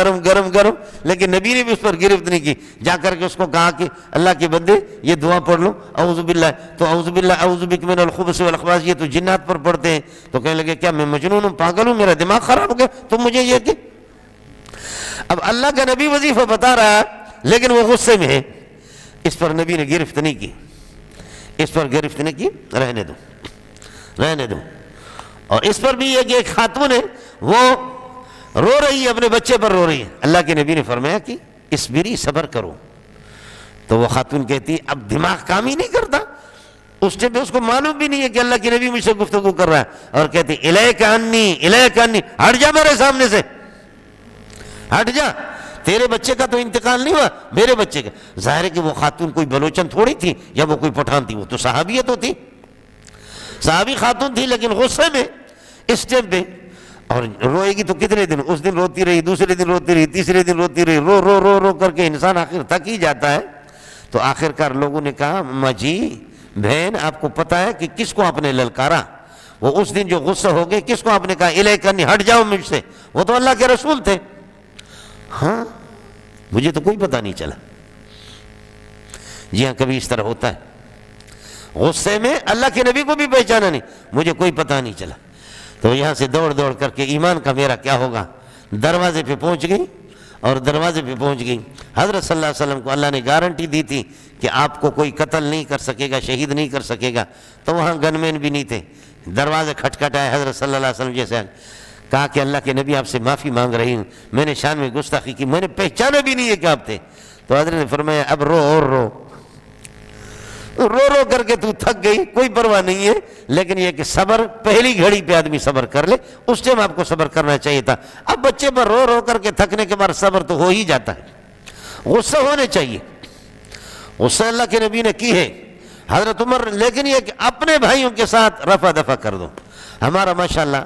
لیکن نبی نے بھی اس پر گرفت نہیں کی، جا کر کے اس کو کہا کہ اللہ کے بندے یہ دعا پڑھ لو اعوذ باللہ، تو اعوذ باللہ اعوذ بک من الخبث والاخباث، یہ تو جنات پر پڑھتے ہیں۔ تو کہنے لگے کیا میں مجنون ہوں، پاگل ہوں، میرا دماغ خراب ہو گیا تم مجھے یہ کہ۔ اب اللہ کا نبی وظیفہ بتا رہا ہے لیکن وہ غصے میں ہے، اس پر نبی نے گرفت نہیں کی، اس پر گرفت نہیں کی، رہنے دو۔ اور اس پر بھی یہ کہ ایک خاتون ہے وہ رو رہی ہے، اپنے بچے پر رو رہی ہے، اللہ کے نبی نے فرمایا کہ اسبری، صبر کرو۔ تو وہ خاتون کہتی ہے اب دماغ کام ہی نہیں کرتا، اس ٹائم پہ اس کو معلوم بھی نہیں ہے کہ اللہ کے نبی مجھ سے گفتگو کر رہا ہے، اور کہتی الیک انی، ہٹ جا میرے سامنے سے، ہٹ جا، تیرے بچے کا تو انتقال نہیں ہوا، میرے بچے کا۔ ظاہر ہے کہ وہ خاتون کوئی بلوچن تھوڑی تھی یا وہ کوئی پٹھان تھی، وہ تو صحابیہ تو تھی، صحابی خاتون تھی، لیکن غصے میں اس ٹائم پہ اور روئے گی تو کتنے دن؟ اس دن روتی رہی، دوسرے دن روتی رہی، تیسرے دن روتی رہی، رو رو رو رو کر کے انسان آخر تھک ہی جاتا ہے۔ تو آخرکار لوگوں نے کہا اماں جی بہن آپ کو پتہ ہے کہ کس کو آپ نے للکارا؟ وہ اس دن جو غصہ ہو گئے کس کو آپ نے کہا الیک انی، ہٹ جاؤ مجھ سے؟ وہ تو اللہ کے رسول تھے۔ ہاں مجھے تو کوئی پتہ نہیں چلا۔ جی ہاں کبھی اس طرح ہوتا ہے، غصے میں اللہ کے نبی کو بھی پہچانا نہیں، مجھے کوئی پتہ نہیں چلا۔ تو یہاں سے دوڑ دوڑ کر کے ایمان کا میرا کیا ہوگا، دروازے پہ پہنچ گئی، اور دروازے پہ پہنچ گئی۔ حضرت صلی اللہ علیہ وسلم کو اللہ نے گارنٹی دی تھی کہ آپ کو کوئی قتل نہیں کر سکے گا، شہید نہیں کر سکے گا، تو وہاں گن مین بھی نہیں تھے۔ دروازے کھٹکھٹائے، حضرت صلی اللہ علیہ وسلم جیسے کہا کہ اللہ کے نبی آپ سے معافی مانگ رہی ہوں، میں نے شان میں گستاخی کی، میں نے پہچانا بھی نہیں ہے کہ آپ تھے۔ تو حضرت نے فرمایا اب رو اور رو، رو رو کر کے تو تھک گئی، کوئی پرواہ نہیں ہے، لیکن یہ کہ صبر پہلی گھڑی پہ آدمی صبر کر لے، اس ٹائم آپ کو صبر کرنا چاہیے تھا۔ اب بچے پر رو رو کر کے تھکنے کے بعد صبر تو ہو ہی جاتا ہے، غصہ ہونے چاہیے، غصہ اللہ کے نبی نے کی ہے حضرت عمر، لیکن یہ کہ اپنے بھائیوں کے ساتھ رفع دفع کر دو۔ ہمارا ماشاءاللہ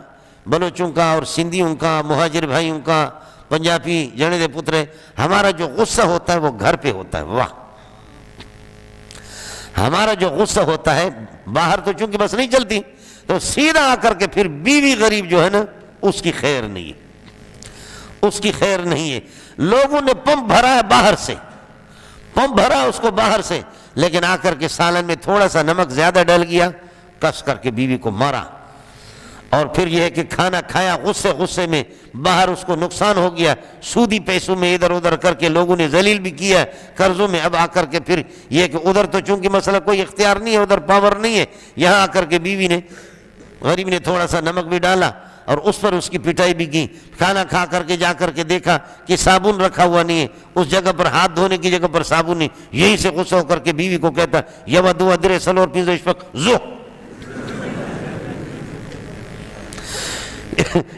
بلوچوں کا اور سندھیوں کا، مہاجر بھائیوں کا، پنجابی جنے دے پترے، ہمارا جو غصہ ہوتا ہے وہ گھر پہ ہوتا ہے۔ واہ، ہمارا جو غصہ ہوتا ہے باہر تو چونکہ بس نہیں چلتی، تو سیدھا آ کر کے پھر بیوی غریب جو ہے نا اس کی خیر نہیں ہے، اس کی خیر نہیں ہے۔ لوگوں نے پمپ بھرا ہے باہر سے، پمپ بھرا اس کو باہر سے، لیکن آ کر کے سالن میں تھوڑا سا نمک زیادہ ڈل گیا، کس کر کے بیوی کو مارا، اور پھر یہ ہے کہ کھانا کھایا غصے میں، باہر اس کو نقصان ہو گیا، سودی پیسوں میں ادھر ادھر کر کے لوگوں نے ذلیل بھی کیا، قرضوں میں۔ اب آ کر کے پھر یہ کہ ادھر تو چونکہ مسئلہ کوئی اختیار نہیں ہے، ادھر پاور نہیں ہے، یہاں آ کر کے بیوی نے، غریب نے تھوڑا سا نمک بھی ڈالا اور اس پر اس کی پٹائی بھی کی۔ کھانا کھا کر کے جا کر کے دیکھا کہ صابن رکھا ہوا نہیں ہے، اس جگہ پر ہاتھ دھونے کی جگہ پر صابن نہیں، یہیں سے غصہ ہو کر کے بیوی کو کہتا یودو ادرے سلور پیزو اشفق زو،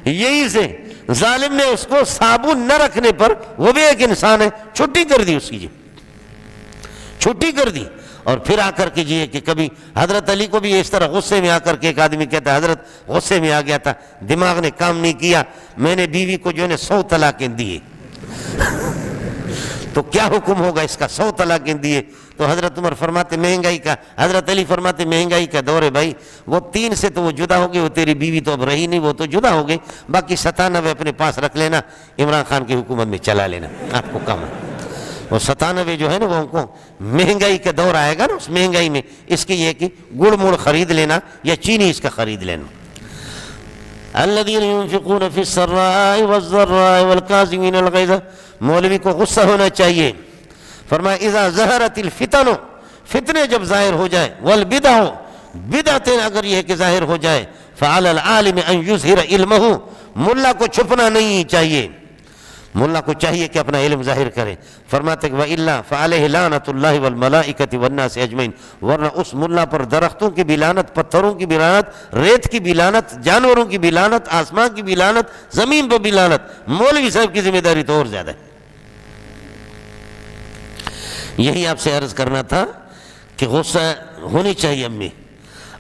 یہی سے ظالم نے اس کو صابن نہ رکھنے پر، وہ بھی ایک انسان ہے، چھٹی کر دی اس کی، جی چھٹی کر دی۔ اور پھر آ کر کے یہ کہ کبھی حضرت علی کو بھی اس طرح غصے میں آ کر کے ایک آدمی کہتا ہے حضرت غصے میں آ گیا تھا، دماغ نے کام نہیں کیا، میں نے بیوی کو جو ہے 100 طلاقیں دیے، تو کیا حکم ہوگا اس کا؟ 100 طلاقیں دیے۔ تو حضرت عمر فرماتے مہنگائی کا، حضرت علی فرماتے مہنگائی کا دور ہے بھائی، وہ 3 سے تو وہ جدا ہو گئی، وہ تیری بیوی تو اب رہی نہیں، وہ تو جدا ہو گئی، باقی 97 اپنے پاس رکھ لینا، عمران خان کی حکومت میں چلا لینا، آپ کو کم ہے۔ وہ 97 جو ہے نا وہ ان کو مہنگائی کا دور آئے گا نا، اس مہنگائی میں اس کی یہ کہ گڑ مڑ خرید لینا یا چینی اس کا خرید لینا۔ الذین ينفقون فی السراء والضراء والکاظمین الغیظ، مولوی کو غصہ ہونا چاہیے۔ فرمایا اذا ظہرت الفتن، فتنے جب ظاہر ہو جائے، والبدع، بدعتیں اگر یہ کہ ظاہر ہو جائے، فعلی العالم ان یظہر علمہ، ملا کو چھپنا نہیں چاہیے، ملا کو چاہیے کہ اپنا علم ظاہر کرے۔ فرماتے کہ وَإِلَّا فَعَلَيْهِ لَعْنَةُ اللَّهِ وَالْمَلَائِكَةِ وَالنَّاسِ أَجْمَعِينَ، ورنہ اس ملا پر درختوں کی بھی لعنت، پتھروں کی بھی لعنت، ریت کی بھی لعنت، جانوروں کی بھی لعنت، آسمان کی بھی لعنت، زمین پر بھی لعنت۔ مولوی صاحب کی ذمہ داری تو اور زیادہ ہے۔ یہی آپ سے عرض کرنا تھا کہ غصہ ہونی چاہیے امی،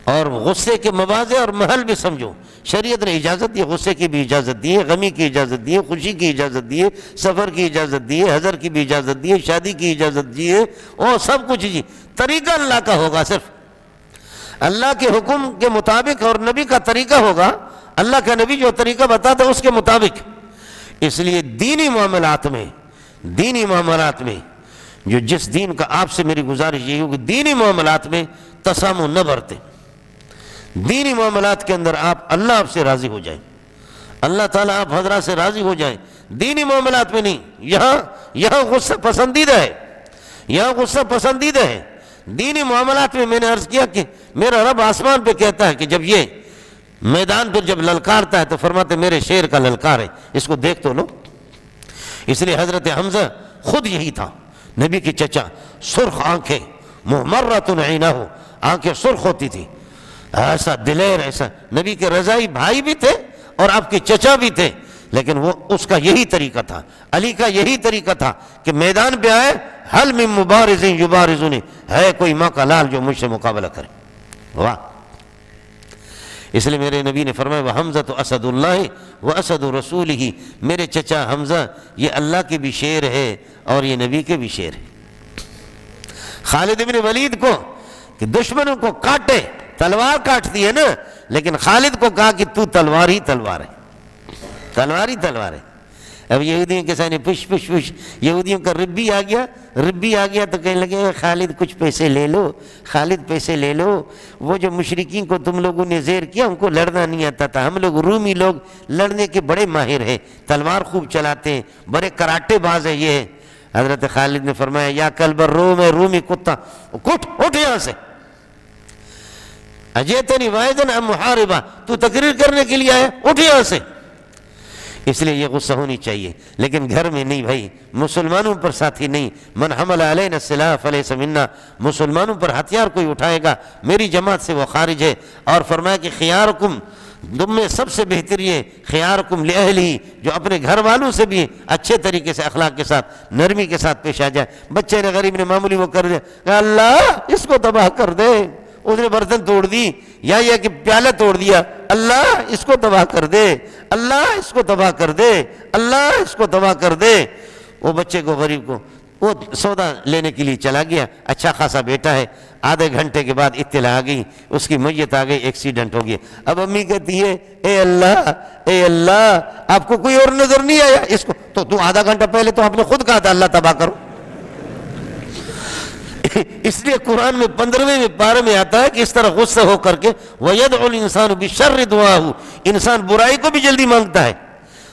اور غصے کے مواضع اور محل بھی سمجھو۔ شریعت نے اجازت دی، غصے کی بھی اجازت دی ہے، غمی کی اجازت دی ہے، خوشی کی اجازت دی ہے، سفر کی اجازت دی ہے، حضر کی بھی اجازت دی ہے، شادی کی اجازت دی ہے، اور سب کچھ جی طریقہ اللہ کا ہوگا، صرف اللہ کے حکم کے مطابق، اور نبی کا طریقہ ہوگا، اللہ کا نبی جو طریقہ بتاتا ہے اس کے مطابق۔ اس لیے دینی معاملات میں جو جس دین کا آپ سے میری گزارش یہی ہوگی، دینی معاملات میں تسامح نہ برتے، دینی معاملات کے اندر آپ اللہ آپ سے راضی ہو جائیں، اللہ تعالیٰ آپ حضرات سے راضی ہو جائیں، دینی معاملات میں نہیں۔ یہاں غصہ پسندیدہ ہے، یہاں غصہ پسندیدہ ہے، دینی معاملات میں میں نے عرض کیا کہ میرا رب آسمان پہ کہتا ہے کہ جب یہ میدان پر جب للکارتا ہے تو فرماتے میرے شیر کا للکار ہے، اس کو دیکھ تو لو۔ اس لیے حضرت حمزہ خود یہی تھا، نبی کی چچا، سرخ آنکھیں، محمرۃ عینہ، آنکھیں سرخ ہوتی تھی، ایسا دلیر، ایسا نبی کے رضائی بھائی بھی تھے اور آپ کے چچا بھی تھے، لیکن وہ اس کا یہی طریقہ تھا، علی کا یہی طریقہ تھا کہ میدان پہ آئے، حل من مبارز یبارزنی، ہے کوئی ماں کا لال جو مجھ سے مقابلہ کرے۔ واہ، اس لیے میرے نبی نے فرمایا وہ حمزہ تو اسد اللہ و اسد رسول ہی، میرے چچا حمزہ یہ اللہ کے بھی شیر ہے اور یہ نبی کے بھی شیر ہے۔ خالد بن ولید کو کہ دشمنوں کو کاٹے، تلوار کاٹتی ہے نا، لیکن خالد کو کہا کہ تو تلوار ہی تلوار ہے، تلوار ہی تلوار ہے۔ اب یہودیوں کے سامنے پش پش پش، یہودیوں کا ربی آ گیا تو کہنے لگے خالد کچھ پیسے لے لو، خالد پیسے لے لو، وہ جو مشرکین کو تم لوگوں نے زیر کیا ان کو لڑنا نہیں آتا تھا، ہم لوگ رومی لوگ لڑنے کے بڑے ماہر ہیں، تلوار خوب چلاتے ہیں، بڑے کراٹے باز ہیں یہ۔ حضرت خالد نے فرمایا یا کلب الروم، رومی کتا، اٹھ یہاں سے، اجیتنی واحدن ام محاربہ، تو تقریر کرنے کے لیے آیا، اٹھ یہاں سے۔ اس لیے یہ غصہ ہونی چاہیے، لیکن گھر میں نہیں بھائی، مسلمانوں پر ساتھی نہیں۔ من حمل علینا السلاح فلیس منا، مسلمانوں پر ہتھیار کوئی اٹھائے گا میری جماعت سے وہ خارج ہے۔ اور فرمایا کہ خیارکم، تم میں سب سے بہتر یہ خیارکم لأہلہ، جو اپنے گھر والوں سے بھی اچھے طریقے سے اخلاق کے ساتھ نرمی کے ساتھ پیش آ جائے۔ بچے نے غریب نے معمولی وہ کر دیا کہ اللہ اس کو تباہ کر دے، اس نے برتن توڑ دی یا یہ کہ پیالہ توڑ دیا، اللہ اس کو تباہ کر دے، اللہ اس کو تباہ کر دے، اللہ اس کو تباہ کر دے۔ وہ بچے کو، غریب کو، وہ سودا لینے کے لیے چلا گیا، اچھا خاصا بیٹا ہے، آدھے گھنٹے کے بعد اطلاع آ گئی، اس کی میت آ گئی، ایکسیڈنٹ ہو گیا۔ اب امی کہتی ہے اے اللہ آپ کو کوئی اور نظر نہیں آیا اس کو؟ تو آدھا گھنٹہ پہلے تو آپ نے خود کہا تھا اللہ تباہ کرو۔ اس لیے قرآن میں 15ویں پارے میں آتا ہے کہ اس طرح غصہ ہو کر کے وَيَدْعُ الْإِنسَانُ بِالشَّرِّ دُعَاءَهُ، انسان برائی کو بھی جلدی مانگتا ہے۔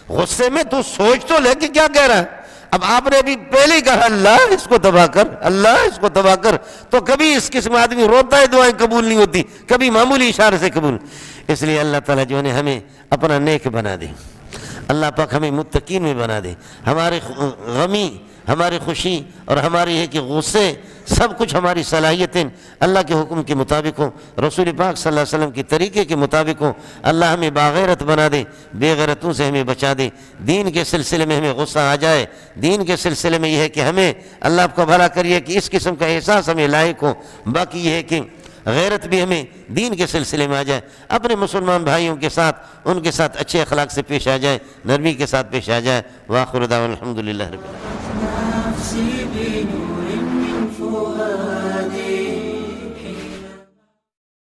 غصے میں تو سوچ تو لے کہ کیا کہہ رہا ہے۔ اب آپ نے ابھی پہلے ہی کہا اللہ اس کو تباہ کر، اللہ اس کو تباہ کر، تو کبھی اس قسم آدمی روتا ہے دعائیں قبول نہیں ہوتی، کبھی معمولی اشارے سے قبول۔ اس لیے اللہ تعالیٰ جو ہے ہمیں اپنا نیک بنا دے، اللہ پاک ہمیں متقین میں بنا دے، ہمارے غمی، ہماری خوشی اور ہماری ہے کہ غصے سب کچھ ہماری صلاحیتیں اللہ کے حکم کے مطابق ہوں، رسول پاک صلی اللہ علیہ وسلم کے طریقے کے مطابق ہوں۔ اللہ ہمیں باغیرت بنا دے، بے غیرتوں سے ہمیں بچا دے۔ دین کے سلسلے میں ہمیں غصہ آ جائے، دین کے سلسلے میں یہ ہے کہ ہمیں اللہ آپ کو بھلا کریے کہ اس قسم کا احساس ہمیں لائق ہو۔ باقی یہ ہے کہ غیرت بھی ہمیں دین کے سلسلے میں آ جائے، اپنے مسلمان بھائیوں کے ساتھ ان کے ساتھ اچھے اخلاق سے پیش آ جائے، نرمی کے ساتھ پیش آ جائے۔ وآخر دعوانا الحمدللہ رب العالمین۔ نفسي بنور من فؤادي